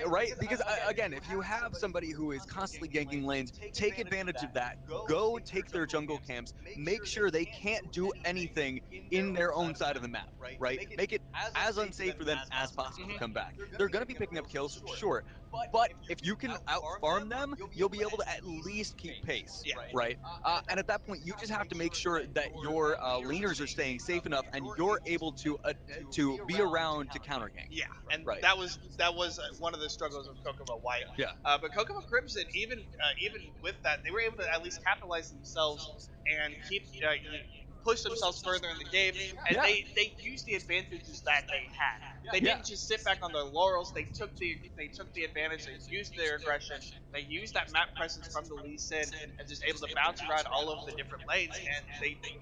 Right? Because again, if you have somebody who is constantly ganking lanes, take advantage of that. Go take their jungle camps. Make sure they can't do anything in their own side of the map. Right? Make it as unsafe for them as possible to come back. They're going to be picking up kills, sure, but if you can out farm them, you'll be able to at least keep pace. Yeah. Right? And at that point, you just have to make sure that your laners are staying safe enough and you're able to be around to counter gank. Yeah, and Right. that was one of the struggles of Kokomo White. Yeah. But Kokomo Crimson, even with that, they were able to at least capitalize themselves and push themselves further in the game, and Yeah. they used the advantages that they had. They Yeah. didn't just sit back on their laurels. They took the advantage. They used their aggression. They used that map presence from the Lee Sin and just able to bounce around all over the different lanes. And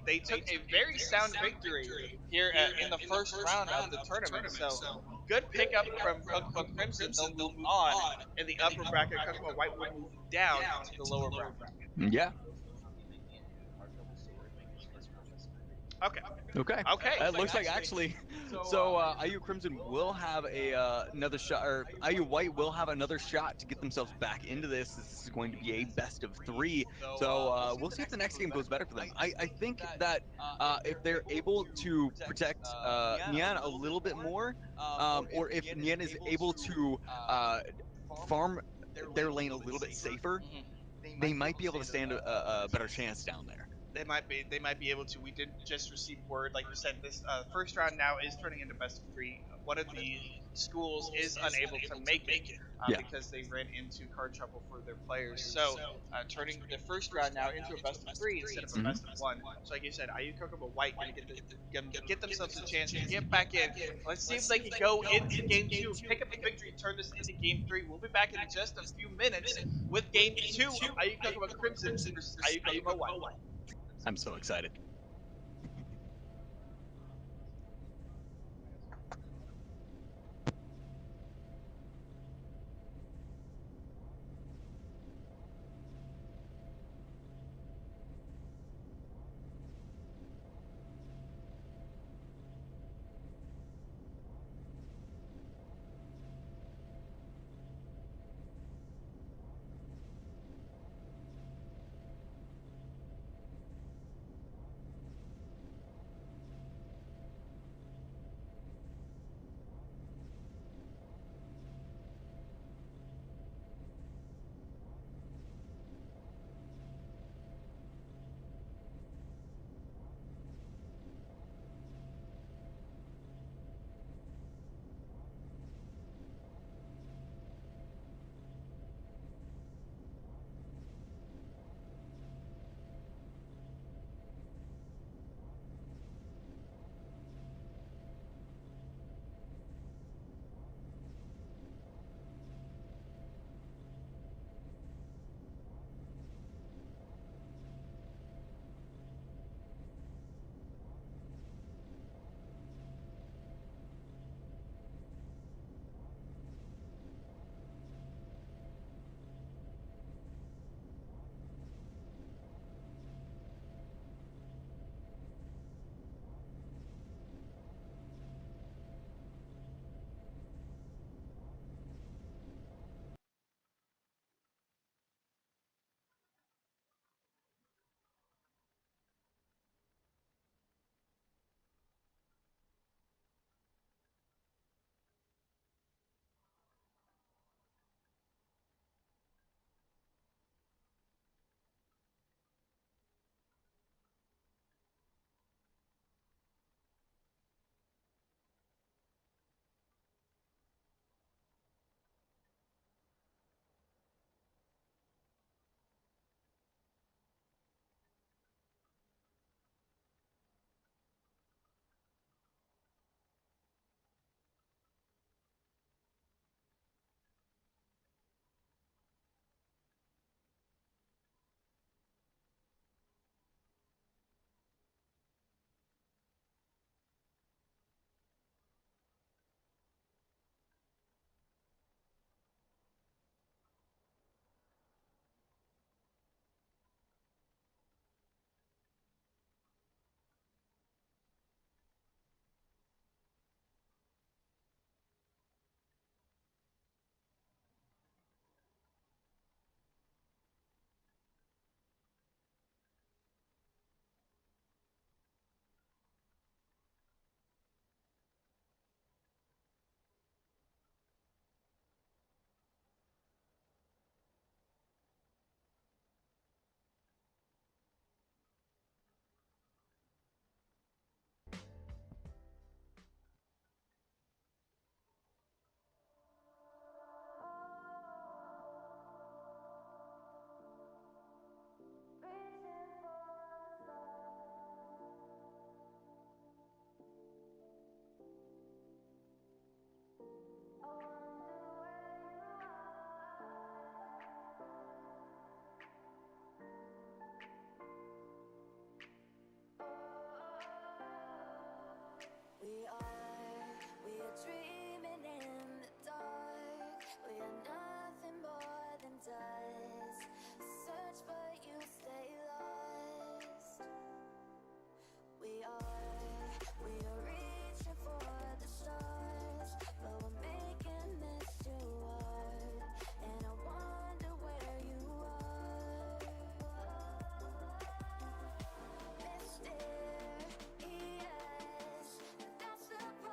they took a very sound victory here in the first round of the tournament. So good pickup from Kokomo Crimson. They'll move on in the upper bracket. Kokomo White will move down to the lower bracket. Yeah. Okay. Okay. Okay. It looks like actually, so IU Crimson will have another shot, or IU White will have another shot to get themselves back into this. This is going to be a best of 3. So we'll see if the next game goes better for them. I think that if they're able to protect Nian a little bit more, or if Nian is able to farm their lane a little bit safer, they might be able to stand a better chance down there. They might be able to. We did just receive word, like you said, this first round now is turning into best of 3. One of the schools is unable to make it Yeah. because they ran into card trouble for their players. So turning the first round now into a best of 3 instead of a best of 1. So like you said, IU Kokomo White gonna get themselves a chance to get back in. Let's see if they can go into game 2, pick up the victory, turn this into game 3. We'll be back in just a few minutes with game 2 of IU Kokomo Crimson versus IU Kokomo White. I'm so excited. We are dreaming in the dark. We are nothing more than dust. Search but you stay lost. We are reaching for the stars, but we're making this too hard. And I wonder where you are. Mysterious, that's the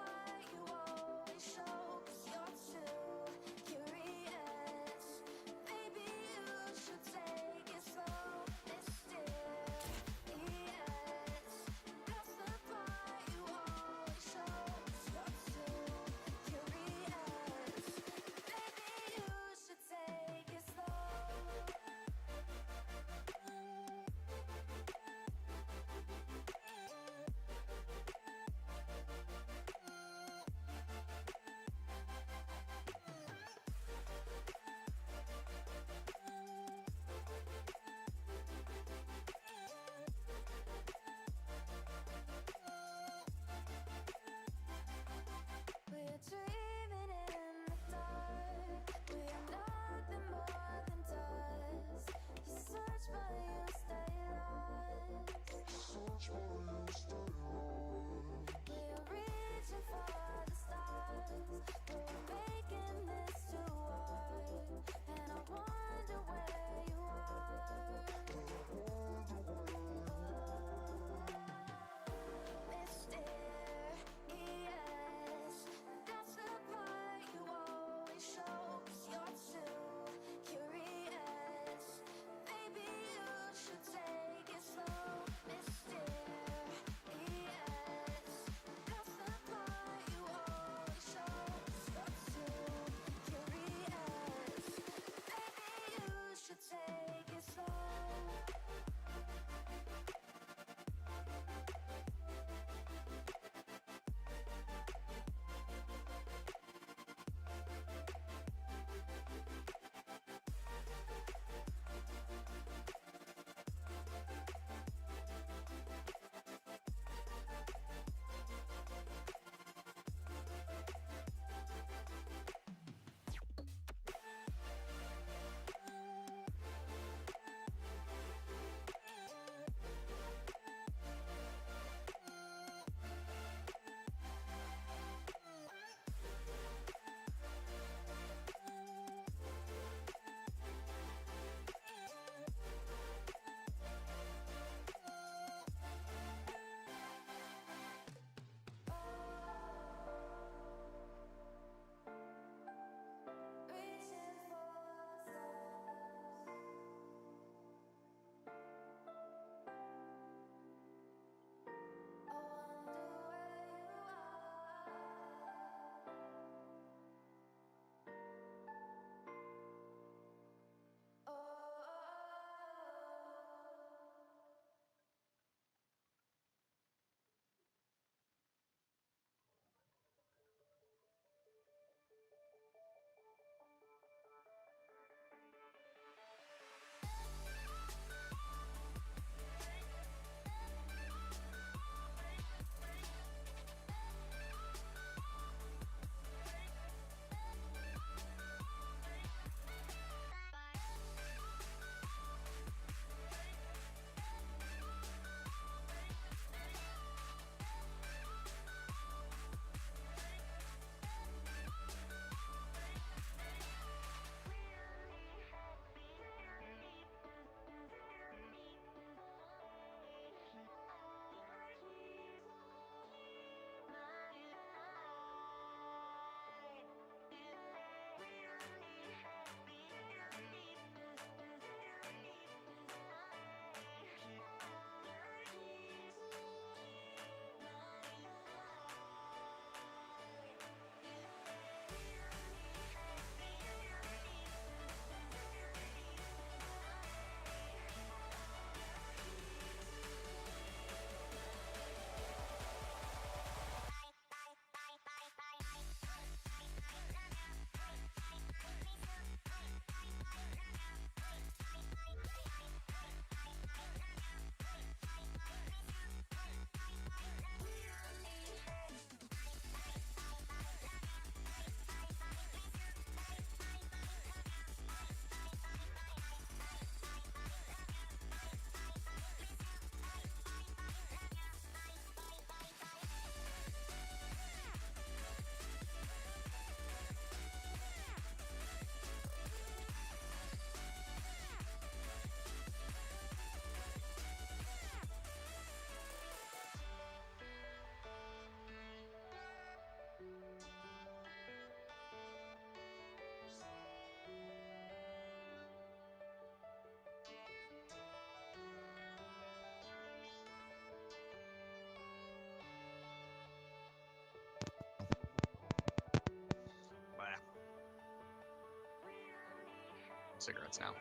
cigarettes now.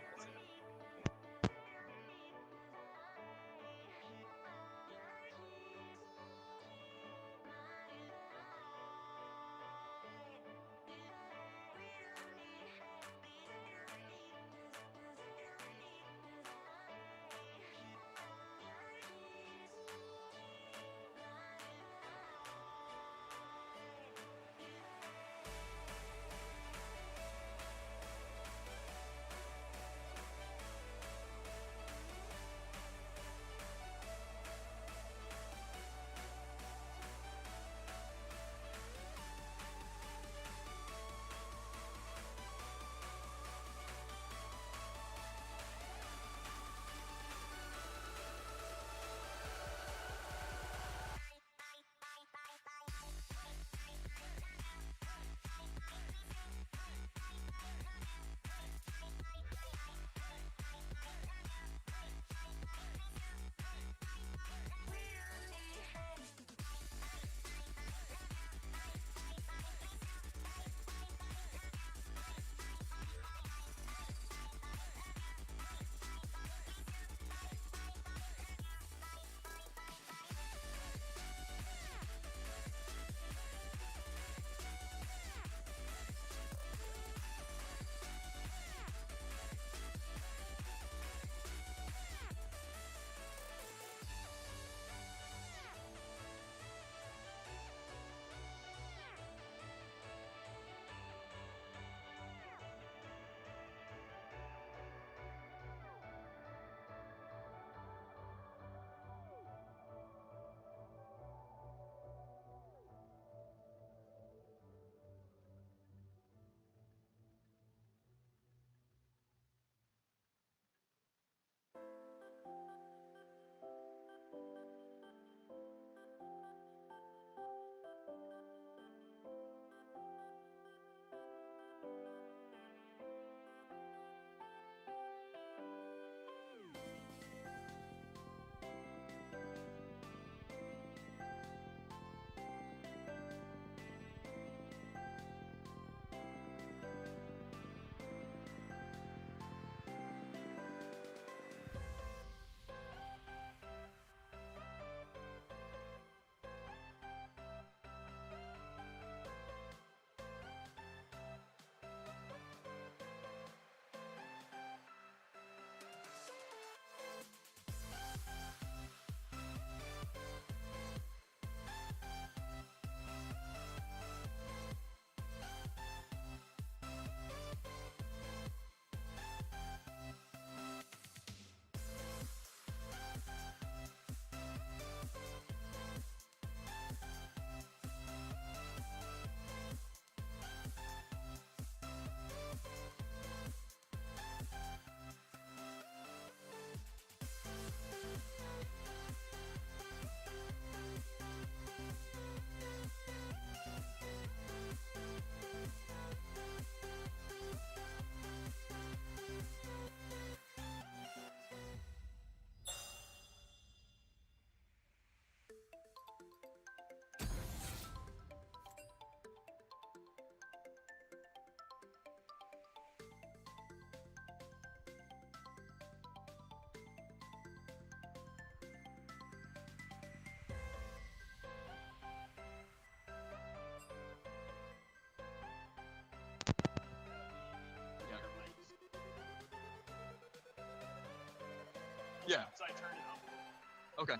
Yeah. So I turned it up. Okay.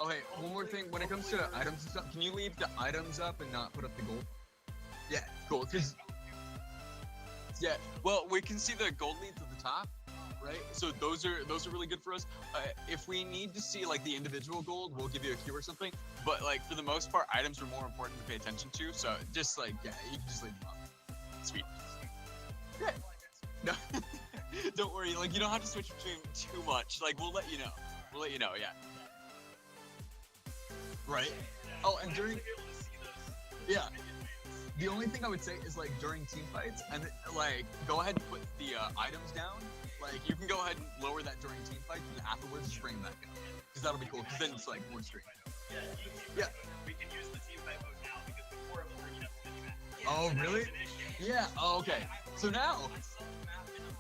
Oh, hey, one more thing. When it comes to items and stuff, can you leave the items up and not put up the gold? Yeah, cool. Cause yeah, well, we can see the gold leads at the top, right? So those are really good for us. If we need to see like the individual gold, we'll give you a cue or something. But like for the most part, items are more important to pay attention to. So just like yeah, you can just leave them up. Sweet. Yeah. No, don't worry. Like you don't have to switch between too much. Like we'll let you know. We'll let you know. Yeah. Right. Oh, and during yeah. The only thing I would say is like during team fights, and like go ahead and put the items down. Like you can go ahead and lower that during team fights, and afterwards just bring them back up. Because that'll be cool. Because then it's like more stream. Yeah. We can use the team fight mode now because before it was bringing up the mini map. Oh really? Yeah. Oh, okay. So now. I saw the map and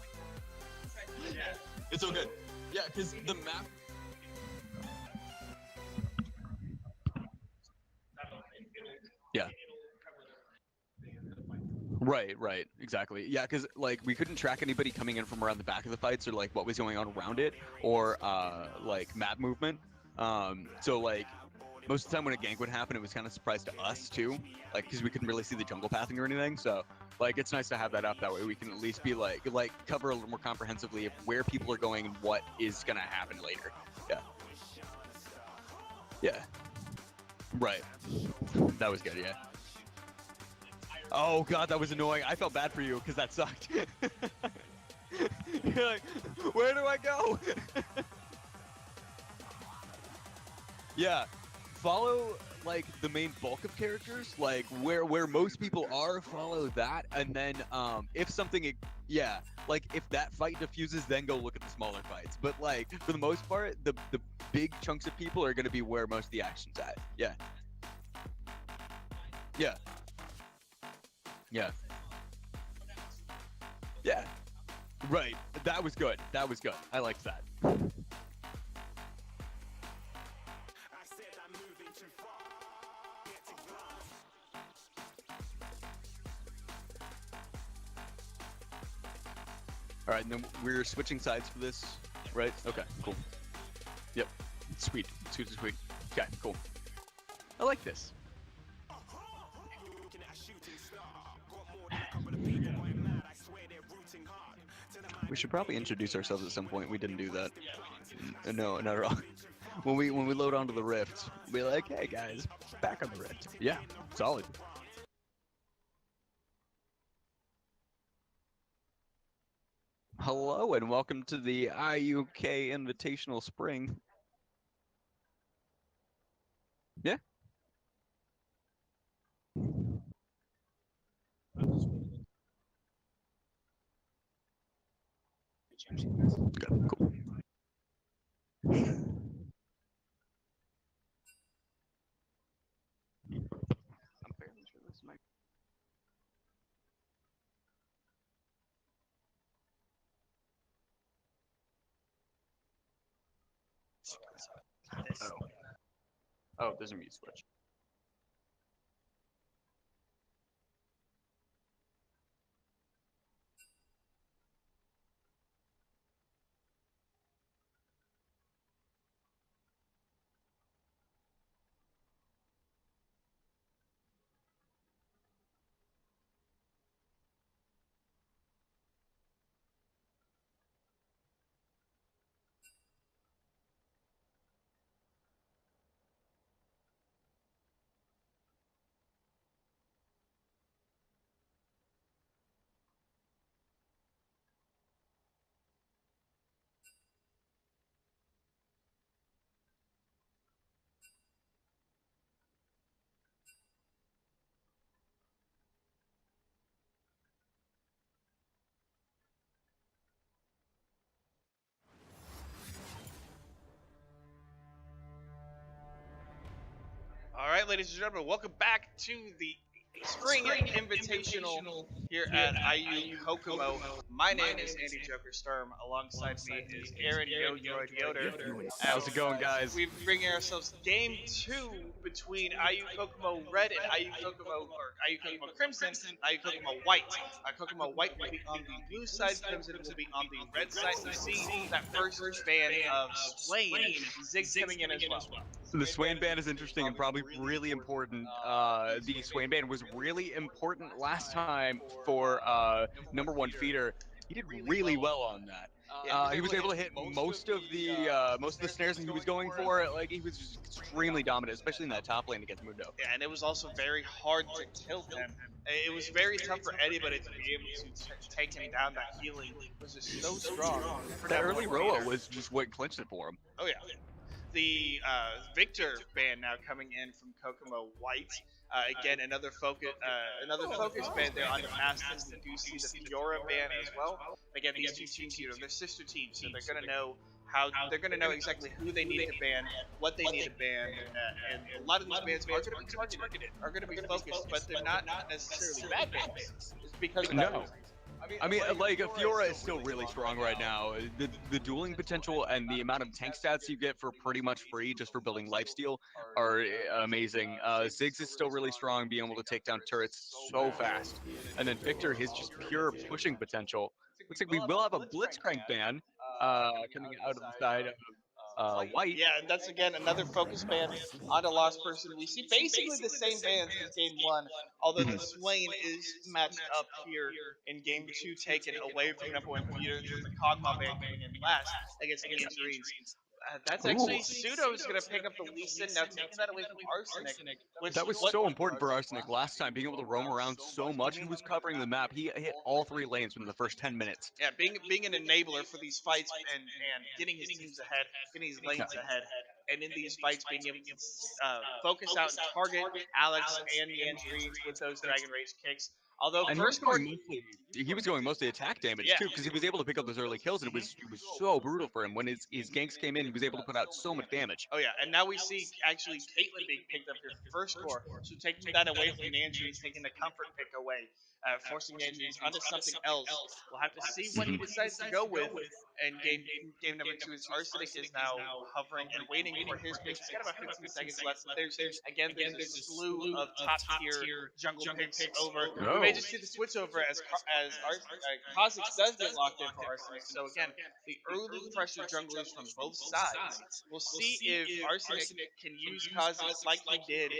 It's all good. Yeah, because the map. Yeah. Right, exactly. Yeah, because like we couldn't track anybody coming in from around the back of the fights or like what was going on around it or like map movement. So like most of the time when a gank would happen, it was kind of a surprise to us too, like because we couldn't really see the jungle pathing or anything. So like it's nice to have that up that way we can at least be like cover a little more comprehensively of where people are going and what is gonna happen later. Yeah. Yeah. Right. That was good. Yeah. Oh god, that was annoying. I felt bad for you because that sucked. You're like, where do I go? Yeah, follow like the main bulk of characters, like where most people are. Follow that, and then if something, yeah, like if that fight diffuses, then go look at the smaller fights. But like for the most part, the big chunks of people are gonna be where most of the action's at. Yeah. Yeah. Yeah. Yeah. Right. That was good. That was good. I liked that. All right, and then we're switching sides for this, right? Okay, cool. Yep. Sweet. Sweet. Okay, cool. I like this. We should probably introduce ourselves at some point. We didn't do that. No, not at all. When we load onto the Rift, we're like, hey guys, back on the Rift. Yeah, solid. Hello and welcome to the IUK Invitational Spring. Yeah. Good, cool. I'm fairly sure this might. Oh, there's a mute switch. All right, ladies and gentlemen, welcome back to the Spring Invitational here at IU Kokomo. My name is Andy Joker Sturm. Alongside me is Aaron Yo Droid Yoder. How's it going, guys? We're bringing ourselves game 2 between IU Kokomo Red and IU Kokomo Crimson, IU Kokomo White. Kokomo White will be on the blue side, Crimson will be on the red side. We see that first ban of Swain, Zig coming in as well. The Swain ban is interesting and probably really important. The Swain ban was really important last time for #1 feeder. He did really well on that. He was able to hit most of the snares that he was going for. Like he was just extremely dominant, especially in that top lane against Mundo. Yeah, and it was also very hard to kill him. It was very tough for anybody to be able to take him down. That healing was just so strong. That early Roa was just what clinched it for him. Oh yeah. The Victor ban now coming in from Kokomo White. Again, another focus ban there on the Masters. We do see the Fiora ban as well. Again, these two teams, they're sister teams, so they're gonna know exactly who they need to ban, what they need to ban, and a lot of these bans are gonna be targeted, are gonna be focused, but they're not necessarily bad bans. It's because of that reason. I mean, like Fiora is still really strong right now. The dueling potential and the amount of tank stats you get for pretty much free just for building lifesteal are amazing. Ziggs is still really strong, being able to take down turrets so fast. And then Victor, his just pure pushing potential. Looks like we will have a Blitzcrank ban coming out of the side of White. Yeah, and that's again another focus ban on a lost person. We see basically the same bans as game one, although the Mhm. Swain is matched up here in game two, taken away from number one feuders with the Kog'Maw ban coming in last against the Angerines. That's Ooh. actually Pseudo's going to pick up the Lee Sin, now taking that away from Arsenic, which That was what so important for Arsenic last time, being able to roam around so much. He Mhm. was covering the map. He hit all three lanes within the first 10 minutes. Yeah, being an enabler for these fights and getting his teams ahead, getting his lanes ahead, and in these fights being able to focus out and target Alex and the Angerines with those Dragon Rage kicks. Although And first court, he was going mostly attack damage yeah, too, because he was able to pick up those early kills, and it was so brutal for him. When his ganks came in, he was able to put out so much damage. oh yeah, and now we see actually Caitlyn being picked up here for first core, so taking that away from the Angerines, taking the comfort pick away, forcing the Angerines onto something else. We'll have to see what he decides to go with. And game number two is Arsenic is now hovering and waiting for his pick. He's got about 15 seconds left, but there's a slew of top tier jungle picks over. We may just see the switch over as Kha'Zix does get locked in for Arsenic. So again, the early pressure junglers from both sides. We'll see if Arsenic can use Kha'Zix like he did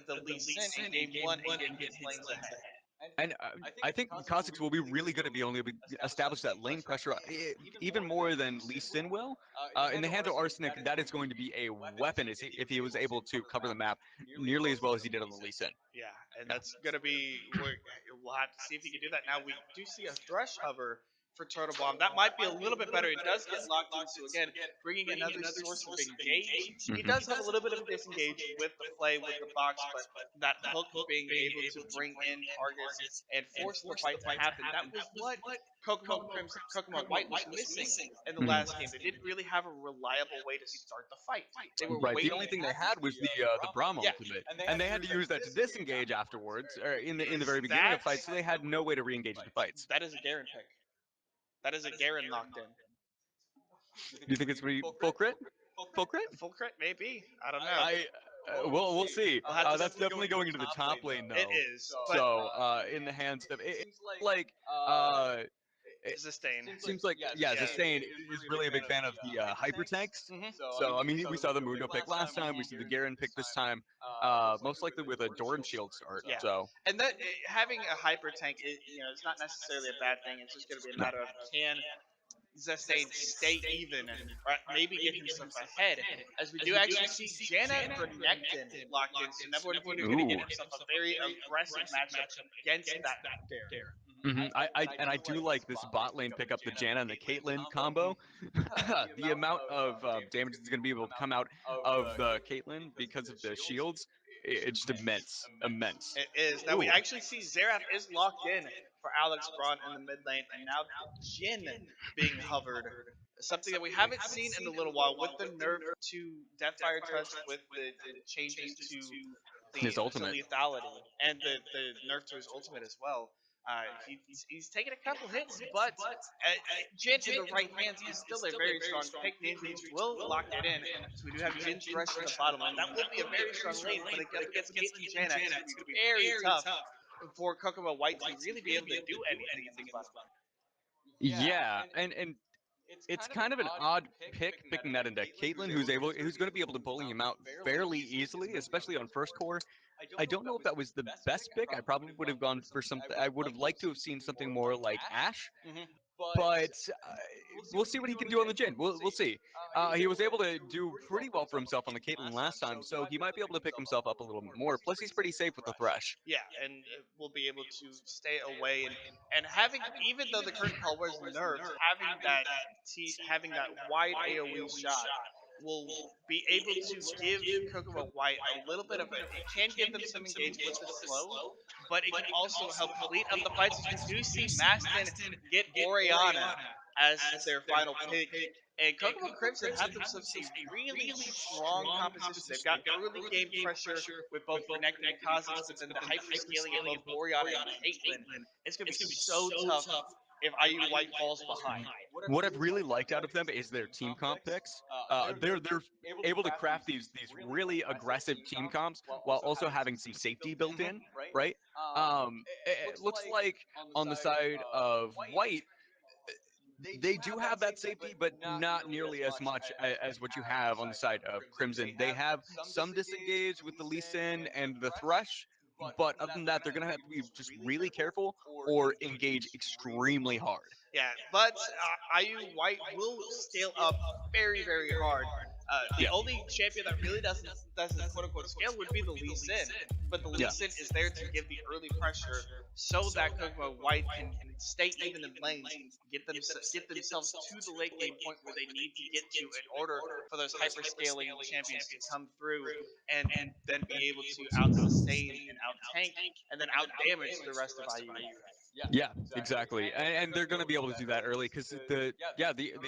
the Lee Sin in game one and get his lanes ahead. And I think Kha'Zix will be really good at being able to establish that lane pressure, even more than Lee Sin will. In the hands of Arsenic, that is going to be a weapon if he was able to cover the map nearly as well as he did on the Lee Sin. Yeah, and that's gonna be we'll have to see if he can do that. Now we do see a Thresh hover for Turtle Bomb. That might be a little bit better. It does get locked in, so again, bringing another source of engage. He does have a little bit of a disengage with the play with the box, but that hook being able to bring in targets and force the fight to happen. That was what Kokomo White was missing in the last game. They didn't really have a reliable way to start the fight. They were Right. The waiting. only thing they had was the Braum Yeah. ultimate, and they had to use that to disengage afterwards, or in the very beginning of fights. So they had no way to re-engage the fights. That is a Garen pick. That is a Garen locked in. Do you think it's going to be full crit? Full crit? Full crit, maybe. I don't know. We'll see. I'll have to That's definitely going into the top lane, though. It is. But So, in the hands of like Sustain. it seems like Zestain is really a big fan of the hyper tanks. Mhm. So I mean, we saw the Mundo pick last time. We see the Garen pick this time. Most likely with a Doran shield start. Yeah. So And that having a hyper tank, it's not necessarily a bad thing. It's just going to be a matter of can Zestain stay even, or maybe get himself ahead. As we do actually see Janet Renekton locked in, so number one is going to get himself a very aggressive matchup against that Dare. I do like this bot lane pick up the Janna and the Caitlyn combo. The amount of damage that's going to be able to come out of the Caitlyn because of the shields, it's just immense. It is. Now we Ooh. actually see Xerath is locked in for Alex Braun in the mid lane, and now Jin being hovered. Something that we haven't seen in a little while with the nerf to Deathfire Touch, with the changes to His ultimate. to lethality, and the nerf to his ultimate as well. He's taken a couple hits, but Jin in the right hands is still a very strong pick. The Indians will lock it in, so we do have Jin Thresh in the bottom lane. That will be a very strong lane, but against Caitlyn Janet, it's going to be very tough for Kokomo White to really be able to do anything in this bottom lane. Yeah, and it's kind of an odd pick picking that into Caitlyn, who's going to be able to bully him out fairly easily, especially on first core. I don't know if that was the best pick. I probably would have gone for something. I would have liked to have seen something more like Ashe, but we'll see what he can do on the Jhin. We'll see. He was able to do pretty well for himself on the Caitlyn last time, so he might be able to pick himself up a little bit more. Plus, he's pretty safe with the Thresh. Yeah, and we'll be able to stay away and having, even though the curtain call was nerfed, having that wide AoE shot will be able to give Kokomo White a little bit of it can give them some engage with the slow, but it can also help clean up the fights. As we do see Maston get Orianna as their final pick. And Kokomo Crimson have themselves some really strong compositions. They've got early game pressure with both Renekton and Kha'Zix, but then the hyper scaling of both Orianna and Caitlyn. It's going to be so tough if IU White falls behind. What I've really liked out of them is their team comp picks. They're able to craft these really aggressive team comps while also having some safety built in, right? It looks like on the side of White, they do have that safety, but not nearly as much as what you have on the side of Crimson. They have some disengage with the Lee Sin and the Thresh, but other than that, they're gonna have to be just really careful or engage extremely hard. Yeah, but IU White will scale up very, very hard. The Yeah. only champion that really doesn't quote unquote scale would be the Lee Sin, but the Lee Yeah. Sin is there to give the early pressure so that Kokomo White can stay even in lanes and get themselves to the late game point where they need to get to in order for those hyper scaling champions to come through and then be able to out sustain and out tank and then out damage the rest of IU. Yeah, exactly, and they're going to be able to do that early because the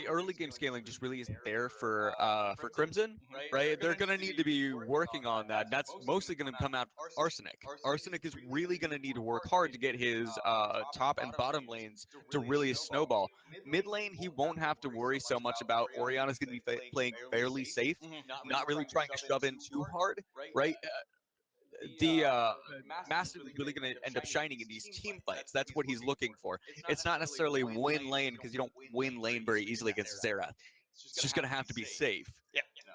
early game scaling just really isn't there for Crimson, right? They're going to need to be working on that. And that's mostly going to come out Arsenic. Arsenic is really going to need to work hard to get his top and bottom lanes to really snowball. Mid lane, he won't have to worry so much about. Oriana's going to be playing fairly safe, not really trying to shove in too hard, right? The Mastiff is really going to end up shining in these team fights. That's what he's looking for. It's not necessarily win lane because you don't win lane very easily against Xerath. It's just going to have to be safe.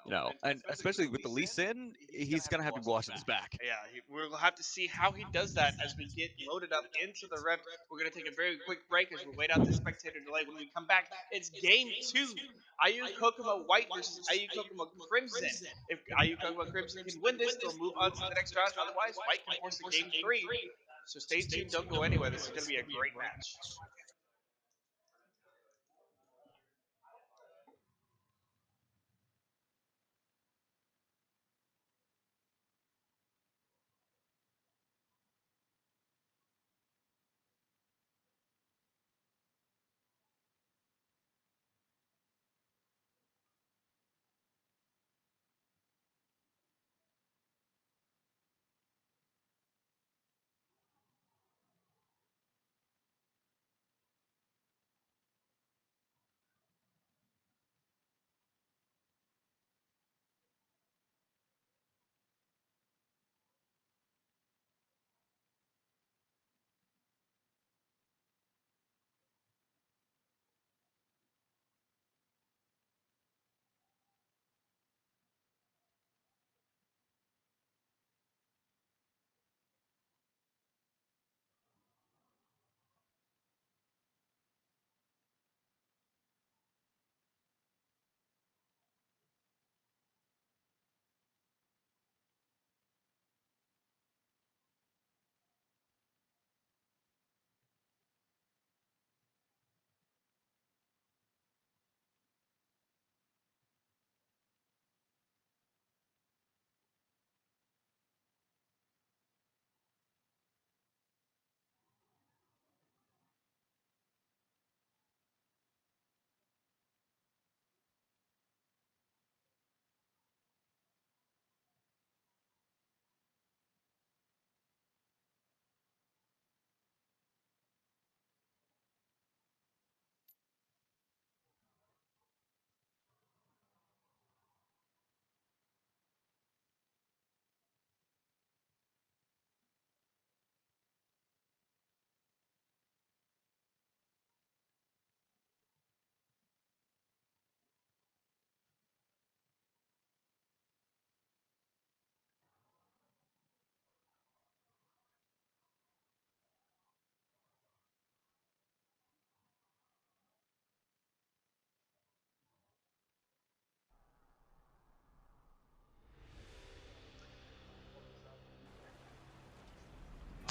Yeah. And especially with the Lee Sin, he's going to have to be watching his back. Yeah, we'll have to see how he does that as we get loaded up into the rep. We're going to take a very quick break as we wait out the spectator delay. When we come back, it's game 2. IU Kokomo White versus IU Kokomo Crimson. If IU Kokomo Crimson can win this, they'll move on to the next round. Otherwise, White can force a game 3. So stay tuned. Don't go anywhere. This is going to be a great match.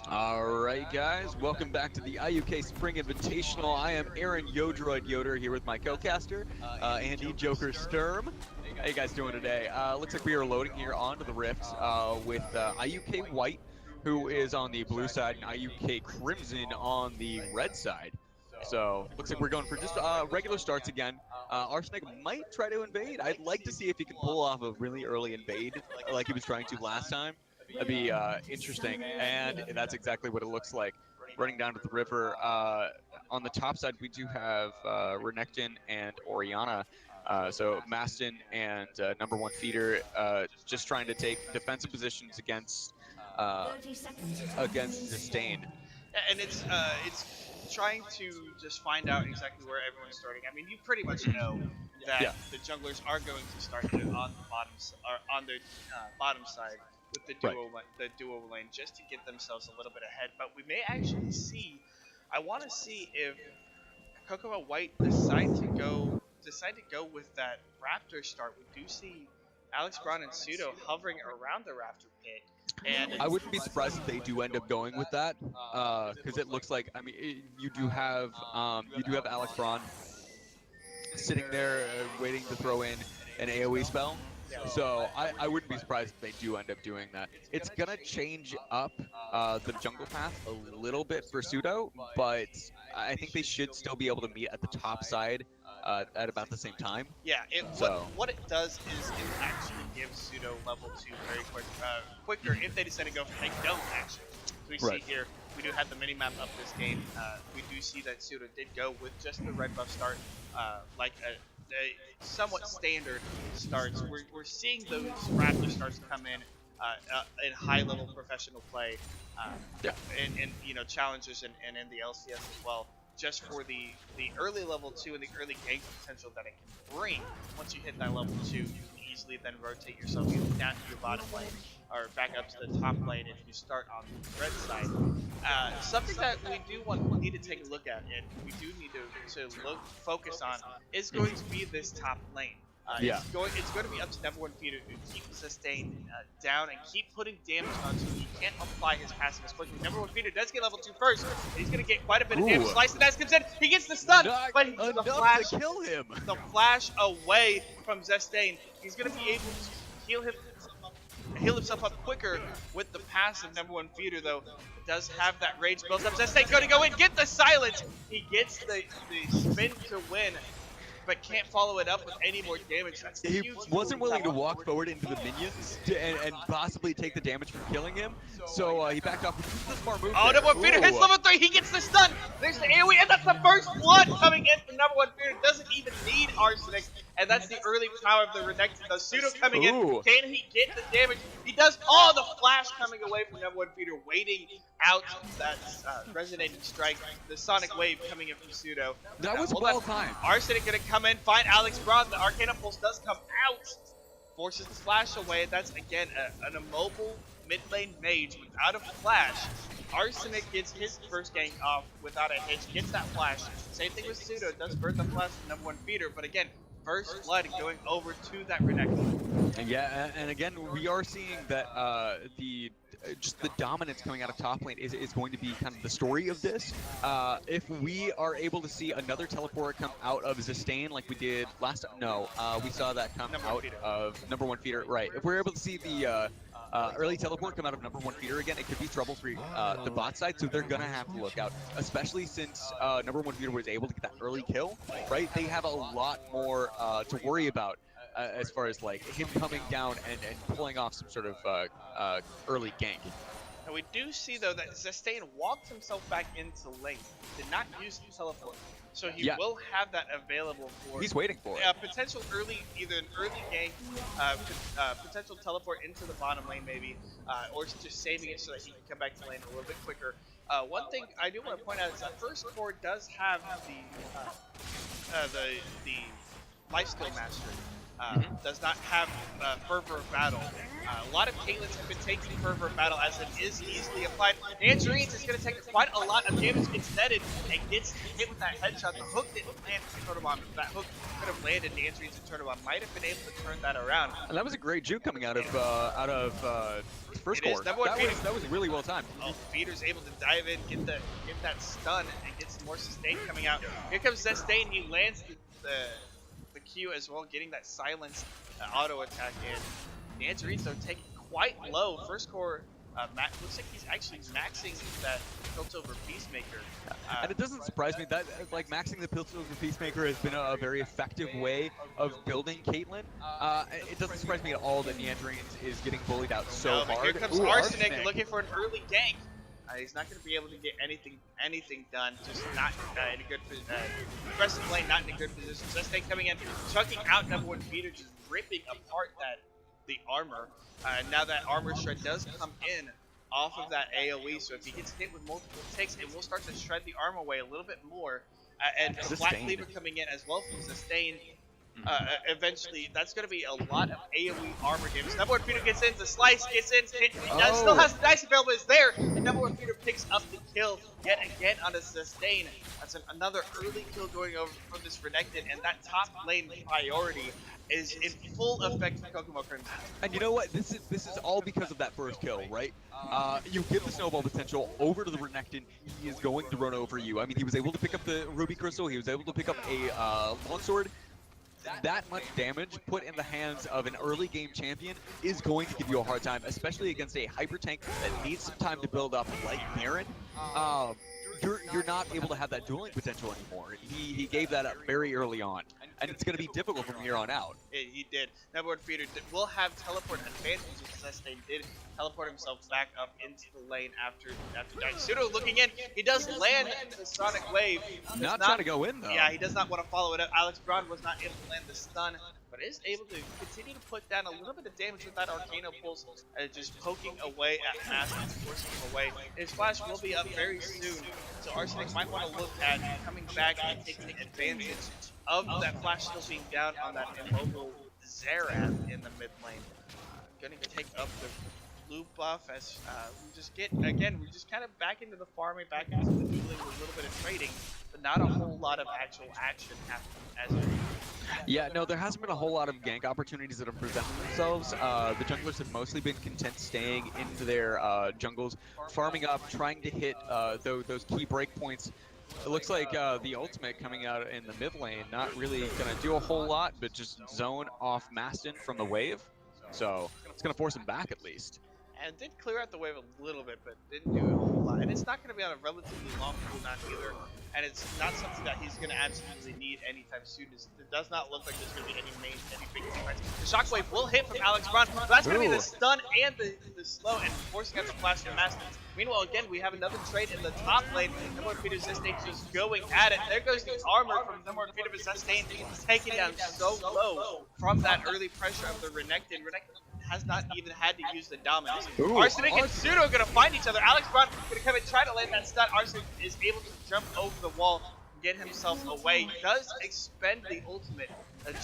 All right, guys, welcome back to the IUK Spring Invitational. I am Aaron Yodroid Yoder here with my co-caster, Andy Joker Sturm. How you guys doing today? Looks like we are loading here onto the Rift with IUK White, who is on the blue side, and IUK Crimson on the red side. So looks like we're going for just regular starts again. Arsenic might try to invade. I'd like to see if he can pull off a really early invade like he was trying to last time. That'd be interesting, and that's exactly what it looks like. Running down to the river on the top side, we do have Renekton and Orianna. So Maston and number one feeder just trying to take defensive positions against Sustain. And it's trying to just find out exactly where everyone's starting. I mean, you pretty much know that Yeah. the junglers are going to start on the on their bottom side with the Right. duo lane just to get themselves a little bit ahead. But we may actually see. I want to see if Cocoa White decide to go with that Raptor start. We do see Alex Brown and Pseudo hovering around the Raptor pit, and I wouldn't be surprised if they do end up going with that, because it looks like, I mean, you do have Alex Braun sitting there waiting to throw in an AoE spell. So I wouldn't be surprised if they do end up doing that. It's gonna change up the jungle path a little bit for Pseudo, but I think they should still be able to meet at the top side at about the same time. yeah, So- what it does is it actually gives Pseudo level 2 very quicker if they decide to go for it. They don't actually. We see Right. here, we do have the mini map of this game. We do see that Pseudo did go with just the red buff start, like a somewhat standard starts. We're seeing those Raptor starts come in high level professional play, Yeah. and you know challenges and in the LCS as well. Just for the early level 2 and the early gank potential that it can bring. Once you hit that level 2, you can easily then rotate yourself either down to your bottom lane or back up to the top lane if you start on the red side. Something that we need to take a look at, and we do need to focus on, is going to be this top lane. Yeah. It's going to be up to number one feeder to keep Sustain down and keep putting damage on so he can't apply his passive as quickly. Number one feeder does get level 2 first, and he's going to get quite a bit of damage. Slice the Dice comes in, he gets the stun, but he's the flash to kill him. the flash away from Zestain. He's going to be able to heal himself up quicker with the passive. Number one feeder though does have that rage built up. Zestain's going to go in, get the silence. He gets the spin to win, but can't follow it up with any more damage. That's He huge. wasn't willing to walk forward into the minions and possibly take the damage from killing him, so he backed off. This is the smart move. Oh, there. number one feeder hits Ooh. level 3. He gets the stun. There's the AoE, and that's the first blood coming in from number one feeder. Doesn't even need arsenic, and that's the early power of the Renekton. The Pseudo coming in. Ooh. Can he get the damage? He does. All the flash coming away from number one feeder, waiting out that resonating strike. The sonic wave coming in from Pseudo. That was Hold well on. timed. Arsenic gonna come in, find Alex Braun. The Arcana Pulse does come out. Forces the flash away. That's again an immobile mid lane mage without a flash. Arsenic gets his first gank off without a hitch, gets that flash. Same thing with Pseudo, does burn the flash from number one feeder, but again, first blood going over to that Renekton. Yeah, and again, we are seeing that just the dominance coming out of top lane is going to be kind of the story of this. If we are able to see another teleport come out of Sustain like we did last time, no, we saw that come out of number one feeder, right. If we're able to see the early teleport come out of number one feeder again, it could be trouble for the bot side, so they're gonna have to look out, especially since number one feeder was able to get that early kill, right? They have a lot more to worry about as far as like him coming down and pulling off some sort of early gank. And we do see though that Zestain walked himself back into lane, did not use the teleport. So he will have that available for. He's waiting for it. Potential either an early gank, potential teleport into the bottom lane maybe, or just saving it so that he can come back to lane a little bit quicker. One thing I do want to point out is that first core does have the life skill mastery. Does not have Fervor of Battle. A lot of Caitlyn's have been taking Fervor of Battle as it is easily applied. Tangerines is going to take quite a lot of damage, gets netted, and gets hit with that headshot. The hook didn't land for Turtle. If that hook could have landed, Tangerines and Turtle might have been able to turn that around. And that was a great juke coming out of first core. That was really well timed. Oh, Feeder's able to dive in, get that stun, and get some more sustain coming out. Here comes Zestain, he lands the Q as well, getting that silence auto attack in. The Tangerines though taking quite low. First core looks like he's actually maxing that Piltover Peacemaker. And it doesn't surprise me that like maxing the Piltover Peacemaker has been a very effective way of building Caitlyn. It doesn't surprise me at all that Neanderines is getting bullied out so hard. Here comes Arsenic looking for an early gank. He's not going to be able to get anything done. Just not in a good aggressive lane, not in a good position. Zestain coming in, chucking out number one Peter, just ripping apart the armor. Now that armor shred does come in off of that AoE, so if he gets hit with multiple ticks, it will start to shred the armor away a little bit more. And Black Cleaver coming in as well from Sustain. Eventually, that's going to be a lot of AoE armor damage. Number one Peter gets in, the slice gets in, still has the dice available, is there, and number one Peter picks up the kill yet again on a Sustain. That's another early kill going over from this Renekton, and that top lane priority is in full effect for Kokomo Crimson. And you know what? This is all because of that first kill, right? You give the snowball potential over to the Renekton. He is going to run over you. I mean, he was able to pick up the Ruby Crystal. He was able to pick up a longsword. That much damage put in the hands of an early game champion is going to give you a hard time, especially against a hyper tank that needs some time to build up, like Garen. You're not able to have that dueling potential anymore. He gave that up very early on, and it's going to be difficult from here on out. He did. Number one Peter will have teleport advantages, as they did teleport himself back up into the lane after dying. Pseudo looking in. He does land the Sonic Wave. Not trying to go in, though. Yeah, he does not want to follow it up. Alex Braun was not able to land the stun, but is able to continue to put down a little bit of damage with that Arcano Pulse, just poking away at Masters, forcing him away. His flash will be up very soon, so Arsenic might want to look at coming back and taking advantage of that flash still being down on that immobile Xerath in the mid lane. Gonna take up the blue buff as we just get, again, we're just kind of back into the farming, back into the dueling, with a little bit of trading, but not a whole lot of actual action happening as Yeah, no, there hasn't been a whole lot of gank opportunities that have presented themselves. The junglers have mostly been content staying into their jungles, farming up, trying to hit those key breakpoints. It looks like the ultimate coming out in the mid lane, not really going to do a whole lot, but just zone off Maston from the wave. So it's going to force him back at least. And did clear out the wave a little bit, but didn't do a whole lot. And it's not going to be on a relatively long cooldown either. And it's not something that he's going to absolutely need anytime soon. It does not look like there's going to be any big fights. The shockwave will hit from Alex Braun, but that's going to be the stun and the slow and forcing out the flash from Masters. Meanwhile, again, we have another trade in the top lane. Number Peter Zestain just going at it. There goes the armor from Number Peter Zestain. He's taken down so low from that early pressure of the Renekton. Renekton has not even had to use the dominance. Arsenic and Pseudo are going to find each other. Alex Braun going to come and try to land that stun. Arsenic is able to jump over the wall and get himself away. Does expend the ultimate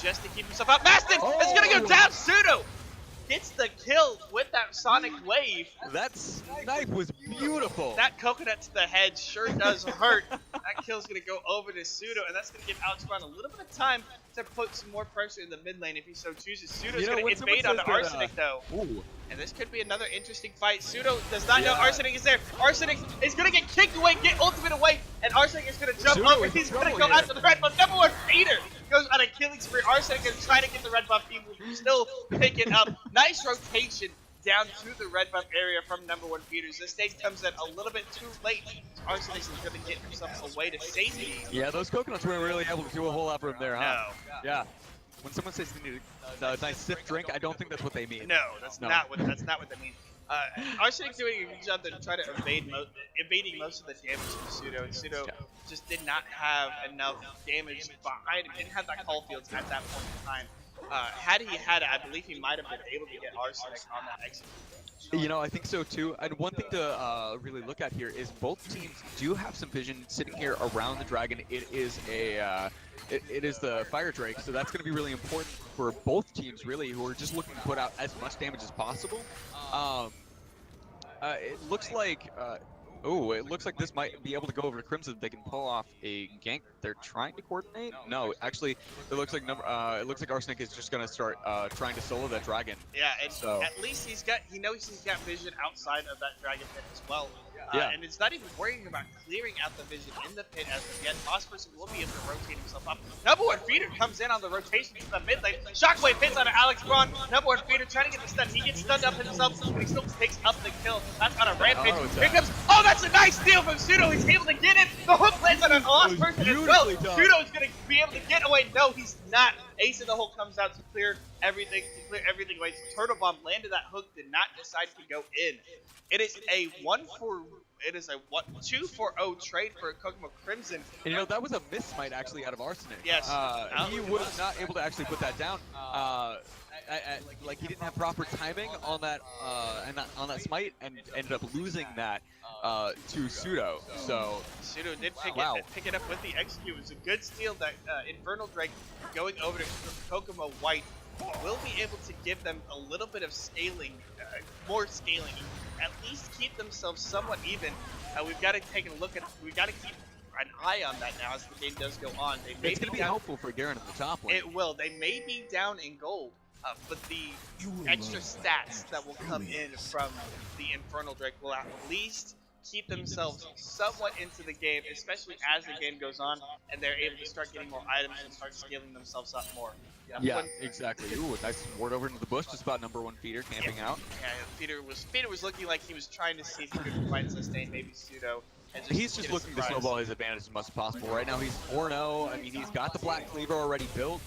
just to keep himself out. Maston is going to go down. Pseudo gets the kill with that Sonic Wave. That snipe was beautiful. That coconut to the head sure does hurt. That kill's going to go over to Pseudo, and that's going to give Alex Braun a little bit of time to put some more pressure in the mid lane if he so chooses. Pseudo's going to invade on the Arsenic, though. And this could be another interesting fight. Pseudo does not know Arsenic is there. Arsenic is going to get kicked away, get ultimate away, and Arsenic is going to jump up, and he's going to go after the red buff. Number one Peter goes on a killing spree. Arsenic is trying to get the red buff. He will still pick it up. Nice rotation down to the red buff area from number one Peter. This stage comes in a little bit too late. Arsenic is going to get himself away to safety. Yeah, those coconuts weren't really able to do a whole lot for him there, huh? No. Yeah. When someone says they need a nice sip drink, I don't think that's what they mean. No, that's not what they mean. Arsenic's doing a good job to try to evading most of the damage from Pseudo, and Pseudo just did not have enough damage behind him. Didn't have that call fields at that point in time. Had he had it, I believe he might have been able to get Arsenic on that exit. You know, I think so too. And one thing to really look at here is both teams do have some vision sitting here around the dragon. It is a it is the Fire Drake, so that's going to be really important for both teams, really, who are just looking to put out as much damage as possible. It looks like it looks like this might be able to go over to Crimson. They can pull off a gank. They're trying to coordinate. No, actually, it looks like Arsenic is just going to start trying to solo that dragon. Yeah, and so at least he knows he's got vision outside of that dragon pit as well. And it's not even worrying about clearing out the vision in the pit as of yet. Boss person will be able to rotate himself up. Number one Feeder comes in on the rotation to the mid lane. Shockwave hits on Alex Braun. Number one Feeder trying to get the stun. He gets stunned up himself, but he still picks up the kill. That's on a rampage. Here comes. Oh, that's a nice steal from Pseudo. He's able to get it. The hook lands on a lost person as well. Pseudo is going to be able to get away. No, he's not. Ace in the hole comes out to clear everything away. Turtle Bomb landed that hook, did not decide to go in. It is a 1 for it is a 2-for-0 trade for Kokomo Crimson. And that was a miss smite actually out of Arsenic. Yes. He was not able to actually put that down. Like he didn't have proper timing on that on that smite, and ended up losing that to Pseudo. So Pseudo did pick it up with the execute. It was a good steal. That Infernal Drake going over to Kokomo White will be able to give them a little bit of scaling, more scaling, at least keep themselves somewhat even. We've got to keep an eye on that now as the game does go on. It's going to be helpful for Garen in the top lane. It will. They may be down in gold, but the extra stats that will come in from the Infernal Drake will at least keep themselves somewhat into the game, especially as the game goes on and they're able to start getting more items and start scaling themselves up more. Yeah, exactly. Ooh, nice ward over into the bush, just about #1 feeder camping out. Yeah, Feeder was looking like he was trying to see if he could find sustain, maybe Pseudo. He's just looking to snowball his advantage as much as possible. Right now he's 4-0. I mean, he's got the Black Cleaver already built.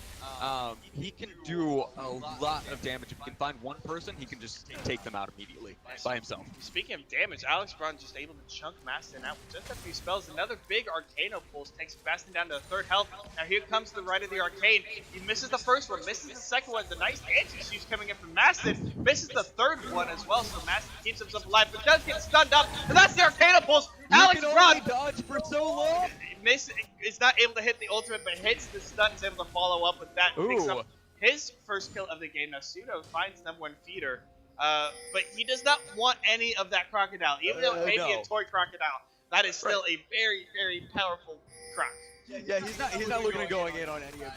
He can do a lot of damage. If he can find one person, he can just take them out immediately by himself. Speaking of damage, Alex Braun just able to chunk Mastin out with just a few spells. Another big Arcano pulse takes Mastin down to 3rd health. Now here comes the right of the Arcane. He misses the first one, misses the second one. The nice anti-shoes coming in from Mastin. Misses the third one as well, so Mastin keeps himself alive, but does get stunned up. And that's the Arcano pulse. Alex Braun dodge for so long. Is not able to hit the ultimate, but hits the stun, is able to follow up with that. Picks up his first kill of the game. Now Pseudo finds #1 feeder, but he does not want any of that crocodile, even though it may be a toy crocodile. That is still a very, very powerful croc. Yeah, he's not looking at going in on any of.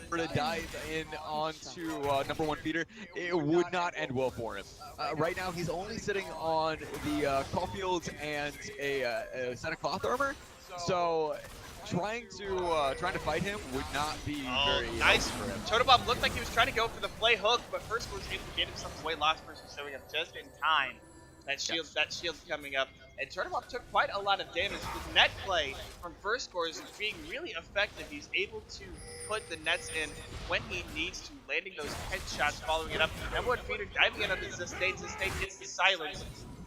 For to dive in onto #1 feeder, it would not end well for him. Right now, he's only sitting on the Caulfields and a set of cloth armor, so trying to fight him would not be very nice for him. Totobomb looked like he was trying to go for the play hook, but first was able to get himself away. Last person showing up just in time. That shield's coming up, and Totobomb took quite a lot of damage. The net play from First Core is being really effective. He's able to put the nets in when he needs to, landing those headshots, following it up. #1 feeder diving in on the sustain gets the silence,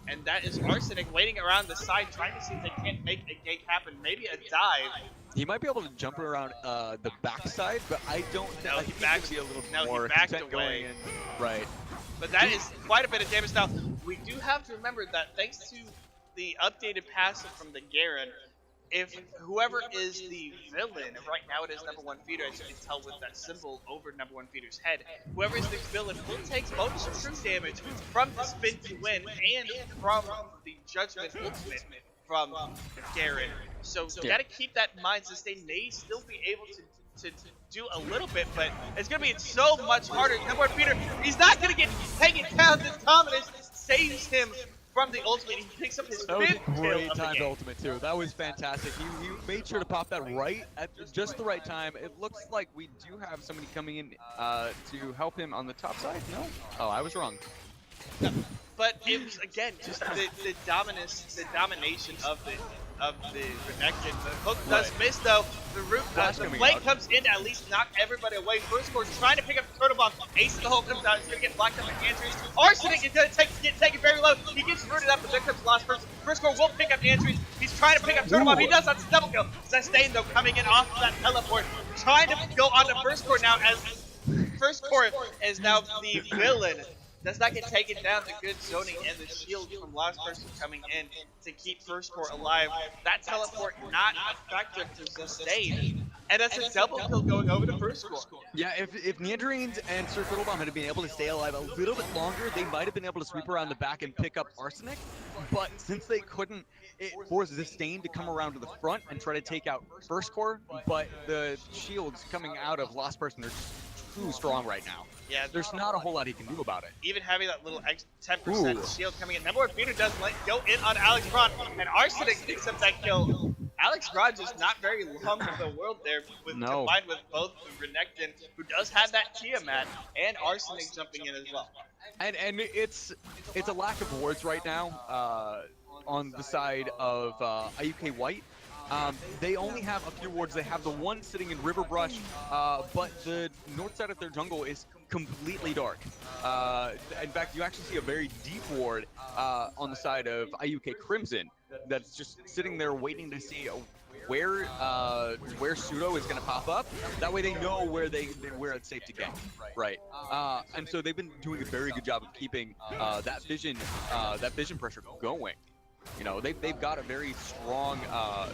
and that is Arsenic waiting around the side, trying to see if they can't make a gank happen. Maybe a dive. He might be able to jump around the backside, but I don't think he's going to be a little more content going in. Right. But that is quite a bit of damage. Now, we do have to remember that thanks to the updated passive from the Garen, if whoever is the villain, right now it is #1 feeder, as you can tell with that symbol over #1 feeder's head, whoever is the villain will take bonus true damage from the spin to win and from the judgment ultimate from Garen. So you gotta keep that in mind. Sustain may still be able to do a little bit, but it's gonna be so much harder. #1 feeder, he's not gonna get taken down. This Dominus saves him from the ultimate. He picks up his 5th kill of the Great timed game. ultimate too. That was fantastic. He made sure to pop that right at just the right time. It looks like we do have somebody coming in to help him on the top side. No? Oh, I was wrong. But it was again just the domination of the Renekton. The hook does miss though. The blade comes in to at least knock everybody away. First Core trying to pick up the turtle bomb. Ace of the hole comes out. He's gonna get blocked up by Andrews. Arsenic is gonna get taken very low. He gets rooted up, but there comes the last person. First Core will pick up Andrews. He's trying to pick up turtle bomb. He does. That's a double kill. Sustain though coming in off of that teleport, trying to go on to First Core now, as First Core is now the villain. Does not get taken down. The good zoning and the shield from last person coming in to keep First Core alive. That teleport not effective to sustain. And that's a double kill going over to First Core. Yeah, if Neanderines and Sir Turtlebomb had been able to stay alive a little bit longer, they might have been able to sweep around the back and pick up Arsenic. But since they couldn't, it forced Sustain to come around to the front and try to take out First Core. But the shields coming out of Last Person are too strong right now. Yeah, there's not a whole lot he can do about it. Even having that little 10% shield coming in. #1 feeder does go in on Alex Braun, and Arsenic picks up that kill. Alex Braun just not very long in the world there, combined with both Renekton, who does have that Tiamat, and Arsenic jumping in as well. And it's a lack of wards right now on the side of IUK White. They only have a few wards. They have the one sitting in River Brush, but the north side of their jungle is completely dark. In fact, you actually see a very deep ward on the side of IUK Crimson that's just sitting there waiting to see where Pseudo is going to pop up. That way they know where where it's safe to gank, right? And so they've been doing a very good job of keeping that vision pressure going. You know, they've got a very strong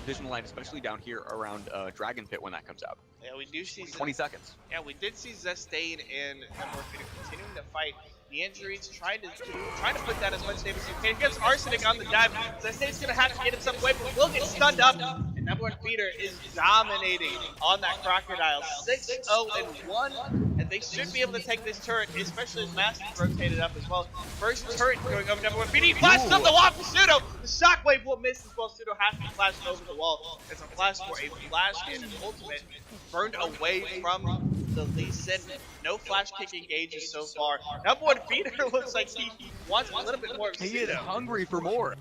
vision line, especially down here around Dragon Pit when that comes out. Yeah, we do see 20 seconds. Yeah, we did see Zestain and Morphine continuing to fight. The injuries, trying to put down as much damage as you can. He gets Arsenic on the dive. Zestain's gonna have to get himself away, but will get stunned up. And number one Feeder is dominating on that Crocodile. 6-0-1. And they should be able to take this turret, especially as Master's rotated up as well. First turret going over number one Feeder. He flashes up the wall for Pseudo. The shockwave will miss as well. Pseudo has to be flashed over the wall. It's a flash for a flash and an ultimate burned away from the Lee Sin. No flash kick engages so far. Number one Feeder looks like he wants a little bit more of He is hungry for more.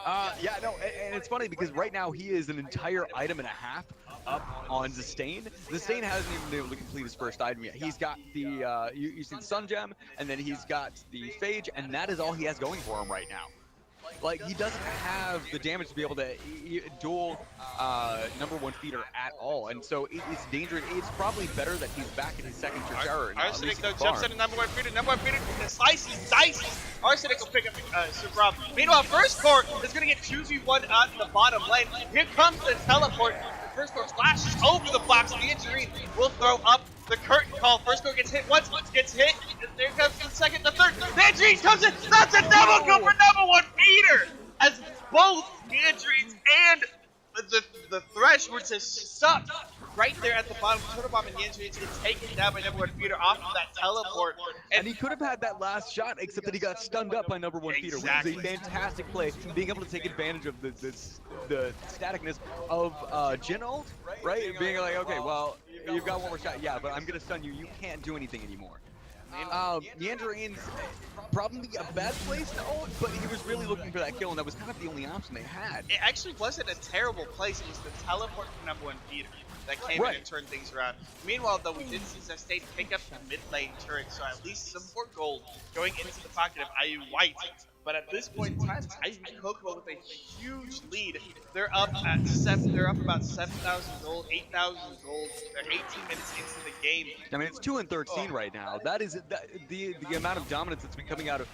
Yeah, no, and it's funny because right now he is an entire item and a half up on Zestain. Zestain hasn't even been able to complete his first item yet. He's got the, you see the Sun Gem, and then he's got the Phage, and that is all he has going for him right now. Like, he doesn't have the damage to be able to duel number one Feeder at all, and so it's dangerous. It's probably better that he's back in his second tertiary. Arsenic though jumps into number one Feeder. Number one Feeder slices, dices. Arsenic will pick up Subram. Meanwhile, First Core is going to get 2v1 out in the bottom lane. Here comes the teleport. The First Core flashes over the box. The injury will throw up the curtain call. First Core gets hit once, gets hit, and there comes the second, the third. The injury comes in. That's a double kill for number one Feeder, as both the injuries and the Thresh were just stuck right there at the bottom. Turtle Bomb and the injuries get taken down by number one Feeder off of that teleport. And he could have had that last shot, except that he got stunned up by number one Feeder, which is a fantastic play, being able to take advantage of the staticness of Jin ult, right? Being like, okay, well, you've got one more shot, yeah, but I'm going to stun you. You can't do anything anymore. Neanderine's probably a bad place to ult, but he was really looking for that kill, and that was kind of the only option they had. It actually wasn't a terrible place. It was the teleport from number one Feeder that came in and turned things around. Meanwhile, though, we did see Zestain pick up the mid lane turret, so at least some more gold going into the pocket of IU White. But at this point in time, IU Kokomo with a huge lead. They're up at they're up about 7,000 gold, 8,000 gold. They're 18 minutes into the game. I mean, it's 2 and 13 right now. That is the amount of dominance that's been coming out of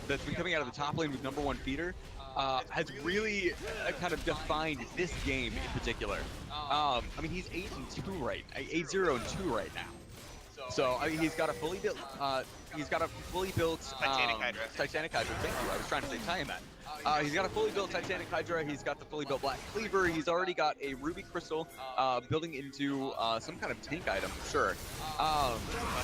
the top lane with number one Feeder has really kind of defined this game in particular. I mean, he's 8-2 right, 8-0 and 2 right now. So I mean, he's got a fully built Titanic Hydra. Thank you. I was trying to say Tiamat. He's got a fully built Titanic Hydra. He's got the fully built Black Cleaver. He's already got a Ruby Crystal building into some kind of tank item, sure.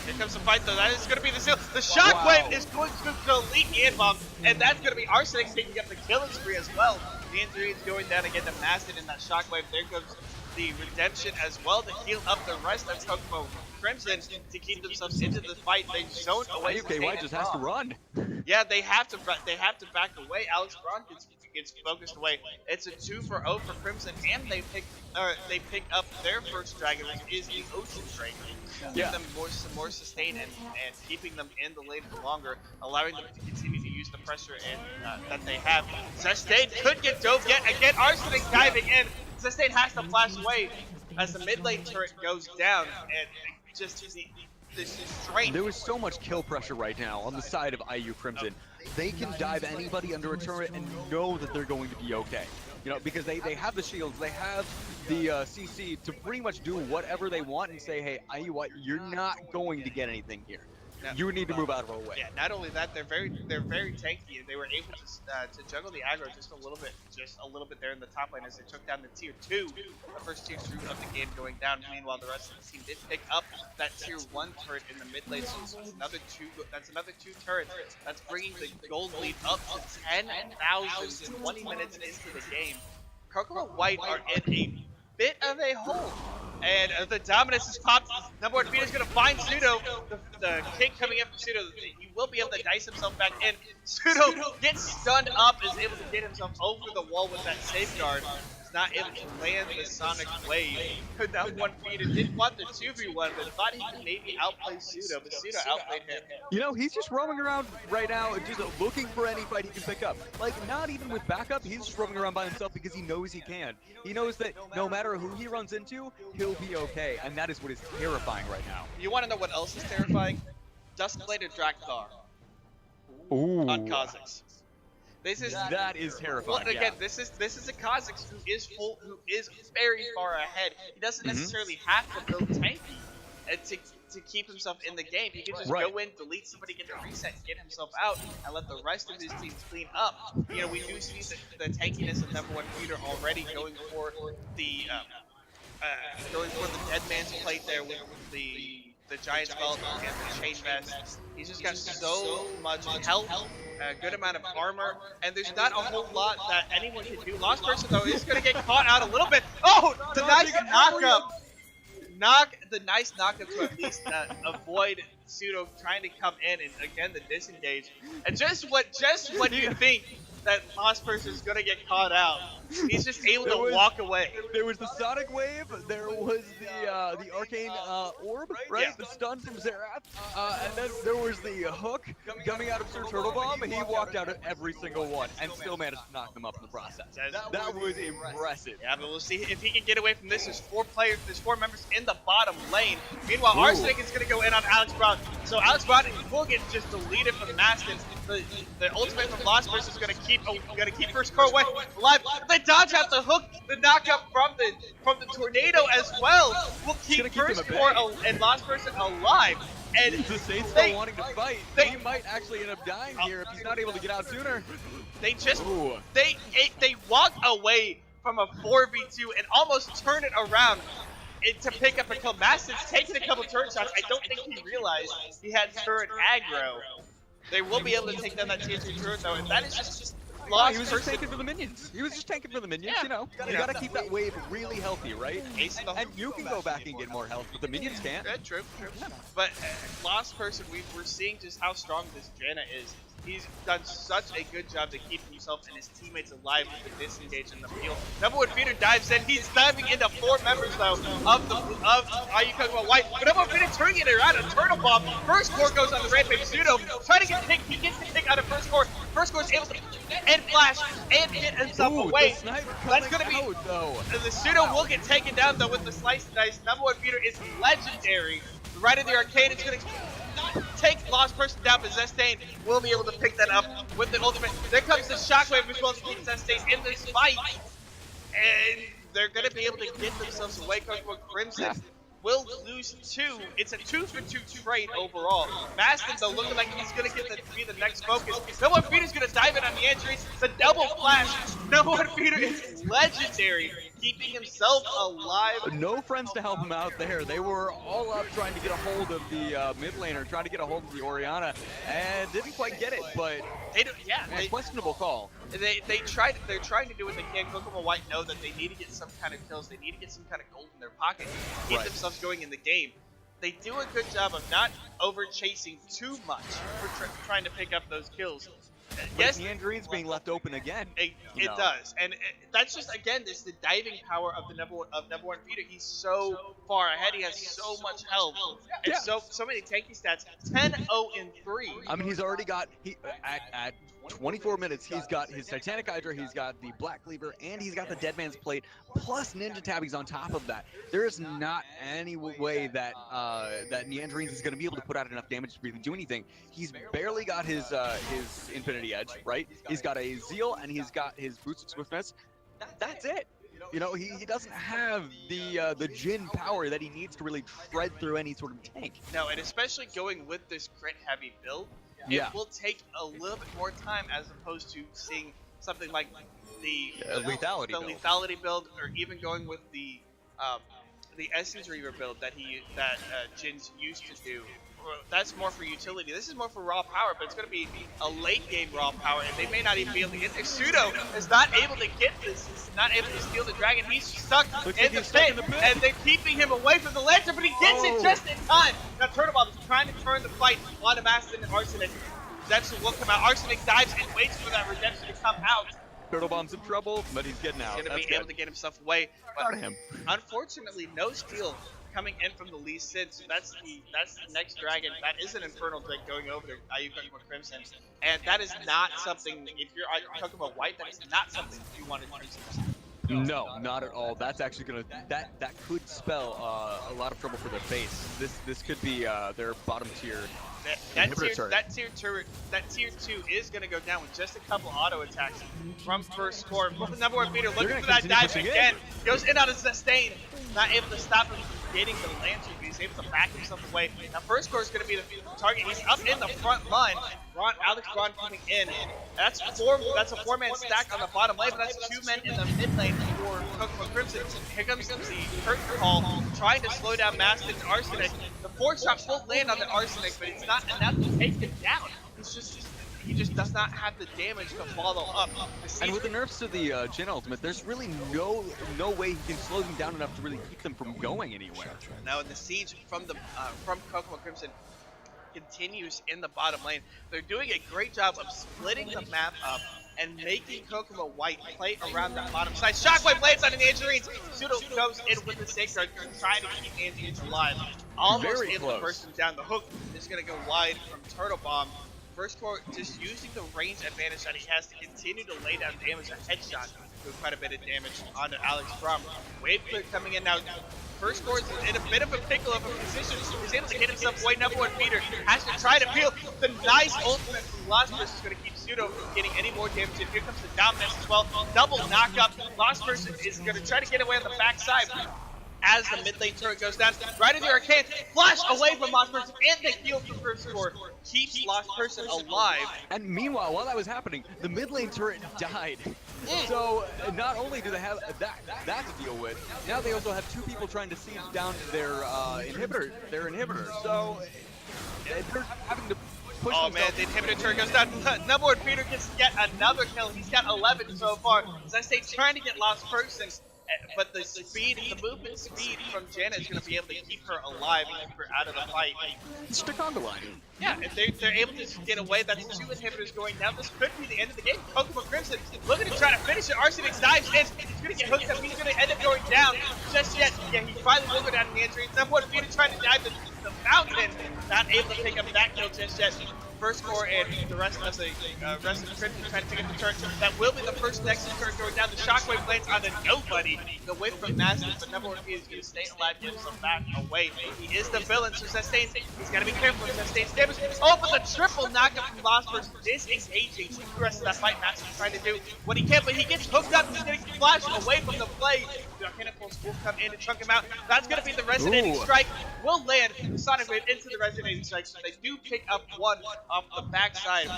Here comes the fight, though. That is going to be the seal. The Shockwave is going to delete the N-Bomb, and that's going to be Arsenic taking up the killing spree as well. The injury is going down again to Mastin in that Shockwave. There goes the Redemption as well to heal up the rest of Kokomo Crimson to keep themselves into the fight. They zone away. IUK just has to run. Yeah, they have to back away. Alex Braun gets focused away. It's a 2-for-0 for Crimson, and they pick up their first dragon, which is the Ocean Drake. Give them some more sustain and keeping them in the lane for longer, allowing them to continue to use the pressure that they have. Zestain could get dove yet again. Arsenic diving in. Zestain has to flash away as the mid lane turret goes down, and just this straight. There was so much kill pressure right now on the side of IU Crimson. They can dive anybody under a turret and know that they're going to be okay. You know, because they have the shields, they have the CC to pretty much do whatever they want and say, hey, IU, you're not going to get anything here. You would need to move out of our way. Yeah, not only that, they're very tanky, and they were able to juggle the aggro just a little bit there in the top lane as they took down the tier 2, the first tier 2 of the game going down. Meanwhile, the rest of the team did pick up that tier 1 turret in the mid lane, so that's another two turrets. That's bringing the gold lead up to 10,000 20 minutes into the game. Kokomo White are in a bit of a hole. And the dominance is popped. Number one Feeder's going to find Pseudo. The kick coming in from Pseudo. He will be able to dice himself back in. Pseudo gets stunned up, is able to get himself over the wall with that safeguard. not able to land the Sonic Wave. Now one Peter didn't want the 2v1, but thought he could maybe outplay Pseudo, but Pseudo outplayed him. You know, he's just roaming around right now, just looking for any fight he can pick up. Like, not even with backup, he's just roaming around by himself because he knows he can. He knows that no matter who he runs into, he'll be okay, and that is what is terrifying right now. You want to know what else is terrifying? Duskblade or Drakthar Ooh. on Kha'Zix. That is terrifying. Well, again, this is a Kha'Zix who is very far ahead. He doesn't necessarily have to build tanky to keep himself in the game. He can just go in, delete somebody, get the reset, get himself out, and let the rest of his team clean up. You know, we do see the tankiness of number one Peter already going for the dead man's plate there with the giant skeleton and the chain vest. He's just got so much health, a good amount of armor, and there's not a whole lot that anyone can do. Lost Person though is gonna get caught out a little bit. Oh, the nice knockup to at least avoid Pseudo trying to come in, and again the disengage. And just when you think that Lost Person is gonna get caught out, he's just able to walk away. There was the Sonic Wave, there was the Arcane Orb, right? Yeah. The stun from Xerath, and then there was the hook coming out of Sir Turtle Bomb, and he walked out of every single one and still managed to knock them up in the process. That was impressive. Yeah, but we'll see if he can get away from this. There's four members in the bottom lane. Meanwhile, Arsenic is gonna go in on Alex Brown. So Alex Brown will get just deleted from Mastin. The ultimate from Lost Person is gonna keep First Core away alive. They dodge out the hook, the knockup from the tornado as well. Will keep First Core and Lost Person alive. And the Saints still wanting to fight. He might actually end up dying here if he's not able to get out sooner. They just they walk away from a 4v2 and almost turn it around to pick up a kill. Mastin's taking a couple turret shots. I don't think he realized he had turret aggro. They will be able to take down that tier 2 turret though, and that is just Lost he was Person. just tanking for the minions. He was just tanking for the minions, Yeah. you know. You gotta keep that wave really healthy, right? And you can go back and get more health, but the minions can't. Yeah, true. But Lost Person, we're seeing just how strong this Janna is. He's done such a good job to keep himself and his teammates alive with the disengage in the field. Number one Peter dives in. He's diving into 4 members though of IUK White. But number one Peter turning it around, a turtle bomb. First Core goes on the rampage. Pseudo trying to get picked. He gets the pick out of First Core. First Core is able to and flash and get himself away. That's gonna be though. The Pseudo will get taken down though with the slice and dice. Number one Peter is legendary. Right in the arcade, it's gonna take Lost Person down, but Zestain will be able to pick that up with the ultimate. There comes the Shockwave, which will keep Zestain in this fight. And they're going to be able to get themselves away. Crimson will lose 2. It's a 2-for-2 trade overall. Mastin, though, looking like he's going to be the next focus. No one Peter's going to dive in on the injuries. The double flash. No one Peter is legendary, keeping himself alive. No friends to help him out there. They were all up trying to get a hold of the mid laner, trying to get a hold of the Orianna, and didn't quite get it, but questionable call. They're trying to do what they can. Kokomo White know that they need to get some kind of kills. They need to get some kind of gold in their pocket to keep themselves going in the game. They do a good job of not over chasing too much for trying to pick up those kills. Yes, Neandrine's being left open again. It does, and that's just again this the diving power of the number one Peter. He's so far ahead. He has so much health and so many tanky stats. 10-0-3. I mean, he's already got at 24 minutes. He's got his Titanic Hydra. He's got the Black Cleaver, and he's got the Dead Man's Plate plus Ninja Tabbies on top of that. There is not any way that that Neandrines is going to be able to put out enough damage to really do anything. He's barely got his Infinity Edge, right? He's got a Zeal and he's got his Boots of Swiftness. That's it. You know, he doesn't have the Jhin power that he needs to really tread through any sort of tank. No, and especially going with this crit heavy build, it will take a little bit more time as opposed to seeing something like the lethality build, or even going with the Essence Reaver build that Jin's used to do. That's more for utility. This is more for raw power, but it's going to be a late game raw power, and they may not even be able to get there. Pseudo is not able to get this. He's not able to steal the dragon. He's stuck in the pit, and they're keeping him away from the lantern, but he gets it just in time. Now Turtlebomb is trying to turn the fight onto Mastin and Arsenic. Redemption will come out. Arsenic dives and waits for that redemption to come out. Turtle Bomb's in trouble, but he's getting out. He's going to That's be able good. to get himself away. Proud But of him. unfortunately, no steal coming in from the Lee Sin. So that's the next dragon. That is an Infernal Drake going over to IUK Crimson. And that is not something, if you're talking about White, that is not something you want to Crimson to see. No, not at all. That's actually gonna that could spell a lot of trouble for their base. This could be their bottom tier. That tier 2 is going to go down with just a couple auto attacks from first score. Number 1 beater looking for that dive again. Goes in on a sustain. Not able to stop him from getting the lantern, but he's able to back himself away. Now first score is going to be the target. He's up in the front line. Alex Braun coming in. That's a 4-man stack on the bottom lane, but that's 2 men in the mid lane for Kokomo Crimson. Here comes the curtain call, trying to slow down Maston's Arsenic. The 4-shot will land on the Arsenic, but it's not enough to take him down. He just does not have the damage to follow up. And with the nerfs to the Jin ultimate, there's really no way he can slow them down enough to really keep them from going anywhere. Now the siege from Kokomo Crimson continues in the bottom lane. They're doing a great job of splitting the map up and making Kokomo White play around that bottom side. Shockwave lands on an Angelines. Pseudo goes in with the Sacred, trying to keep Angelines alive. Almost able to burst him down. The hook is going to go wide from Turtle Bomb. First core just using the range advantage that he has to continue to lay down damage. A headshot doing quite a bit of damage onto Alex Brum. Wave clear coming in now. First core is in a bit of a pickle of a position. He's able to get himself away. Number 1 Peter has to try to peel. The nice ultimate from Lost Person is going to keep Pseudo from getting any more damage. And here comes the Dominance as well. Double knockup. Lost Person is going to try to get away on the backside. As the mid lane turret goes down, right into the arcane, flash away from Lost Person, and the heal from first score keeps Lost Person alive. And meanwhile, while that was happening, the mid lane turret died. So not only do they have that to deal with, now they also have 2 people trying to siege down their inhibitor. So they're having to push. Oh man, the inhibitor turret goes down. Number 1 Peter gets yet another kill. He's got 11 so far. As I say, trying to get Lost Person. But the movement speed from Janet is going to be able to keep her alive and keep her out of the fight. It's the Conga line. Yeah, if they're able to get away. That's 2 inhibitors going down. This could be the end of the game. Kokomo Crimson looking to try to finish it. Arsenic dives in. He's going to get hooked up. He's going to end up going down. Just yet, yeah, he finally will go down in the injury. Number 1 Peter trying to dive the fountain. Not able to pick up that kill just yet. First core and the rest of the Crimson trying to pick up the turret. That will be the first Nexus turret going down. The Shockwave lands on the nobody. The whip from Master, but number 1 Peter is going to stay alive, get himself back away. He is the villain, so Sustains. He's got to be careful with Sustains damage. Oh, but the triple knockup from Lost Person is engaging the rest of that fight. Master trying to do what he can, but he gets hooked up. He's going to flash away from the play. The Arcanic will come in and chunk him out. That's going to be the Resonating Strike. Will land the Sonic Wave into the Resonating Strike, so they do pick up 1 off the backside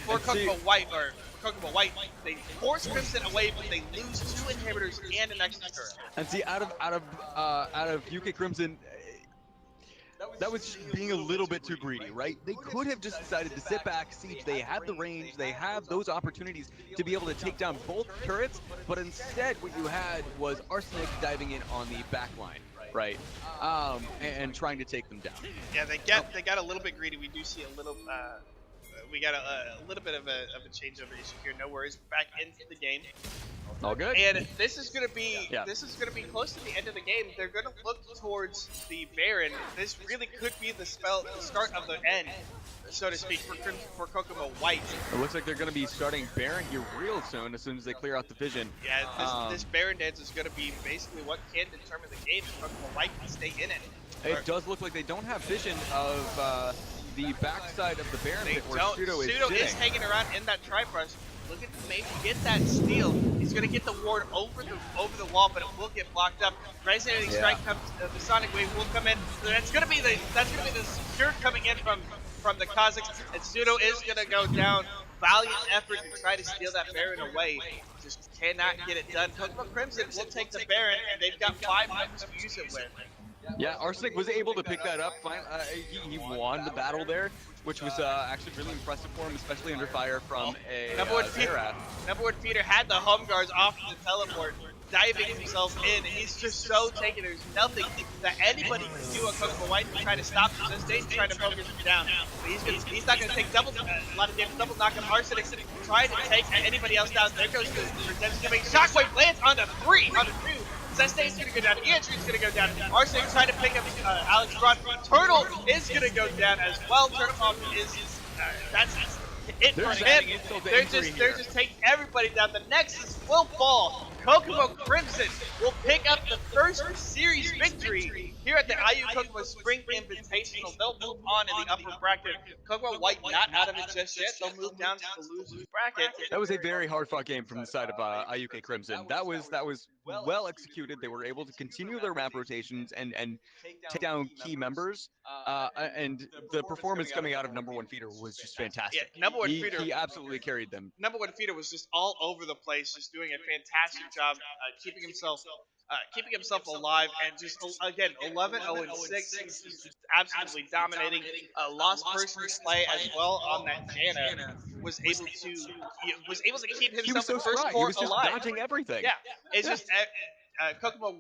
for Kokomo White, they force Crimson away, but they lose 2 inhibitors and a Nexus turret. And see, out of UK Crimson, that was being a little bit too greedy, right? They could have just decided to sit back, siege. They had the range, they have those opportunities to be able to take down both turrets, but instead what you had was Arsenic diving in on the back line, right? And trying to take them down. Yeah, they got a little bit greedy. We do see a little we got a little bit of a changeover issue here. No worries. Back into the game. All good. And this is gonna be close to the end of the game. They're gonna look towards the Baron. This really could be the start of the end, so to speak, for Kokomo White. It looks like they're gonna be starting Baron here real soon, as soon as they clear out the vision. Yeah, this Baron dance is gonna be basically what can determine the game if Kokomo White can stay in it. It does look like they don't have vision of the backside of the Baron pit where Pseudo is hanging around in that tri-brush. Looking to maybe get that steal. He's gonna get the ward over the wall, but it will get blocked up. Resonating Strike comes. The Sonic Wave will come in. So that's gonna be the secure coming in from the Kazakhs. And Pseudo is gonna go down. Valiant effort to try to steal that Baron away. Just cannot get it done. Kokomo Crimson will take the Baron, and they've got 5 weapons to use it with. Yeah, Arsenic was able to pick that up. He won the battle there, which was actually really impressive for him, especially under fire from a Number 1 Peter had the home guards off the teleport. diving himself in. He's just so taken. There's nothing that anybody can do on Kokomo White to try to stop him. Zestain trying to focus him down, but he's not going to take a lot of damage. Double knockdown. Arsenic trying to take anybody else down. There goes the redemption coming. Shockwave lands on the two. Sustain's going to go down. Iantri's going to go down. Arsenic trying to pick up Alex Braun. Turtle is going to go down as well. Turtle Mom is that's it for him. They're just taking everybody down. The Nexus will fall. Kokomo Crimson will pick up the first series victory here at the IU Kokomo Spring Invitational. They'll move on in the upper bracket. Kokomo White not out of it just yet. They'll move down to the losers bracket. That was a very hard fought game from the side of IUK Crimson. That was well executed. They were able to continue their map rotations and take down key members. And the performance coming out of number one feeder was just fantastic. Yeah, number one feeder. He absolutely carried them. Number one feeder was just all over the place, just doing a fantastic job keeping himself alive, and just again 11-0-6. He's just absolutely dominating. Lost person play as well on that Janna was able to keep himself in first He core was just alive. dodging everything. Yeah, it's just. Kokomo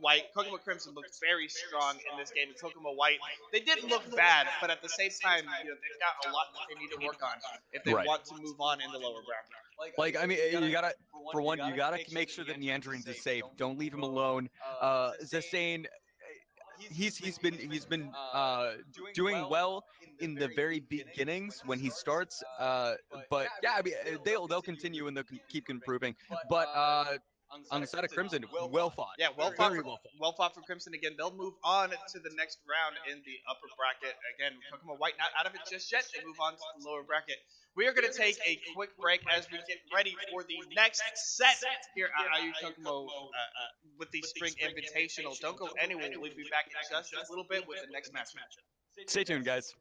Crimson looked very strong in this game. And Kokomo White, they didn't look bad, but at the same time, they've got a lot that they need to work on if they want to move on in the lower bracket. Like, I mean, you gotta make sure that Neanderines is safe. Don't leave him alone. Zestain, he's been doing well in the very beginnings when he starts. But yeah, I mean, they'll continue and they'll keep improving. But on the side of Crimson, well fought. Yeah, well fought for Crimson again. They'll move on to the next round in the upper bracket. Again, Kokomo White not out of it just yet. They move on to the lower bracket. We are going to take a quick break as we get ready for the next set here at IU Kokomo with the Spring Invitational. Don't go anywhere. We'll be back in just a little bit with the next matchup. Stay tuned, guys.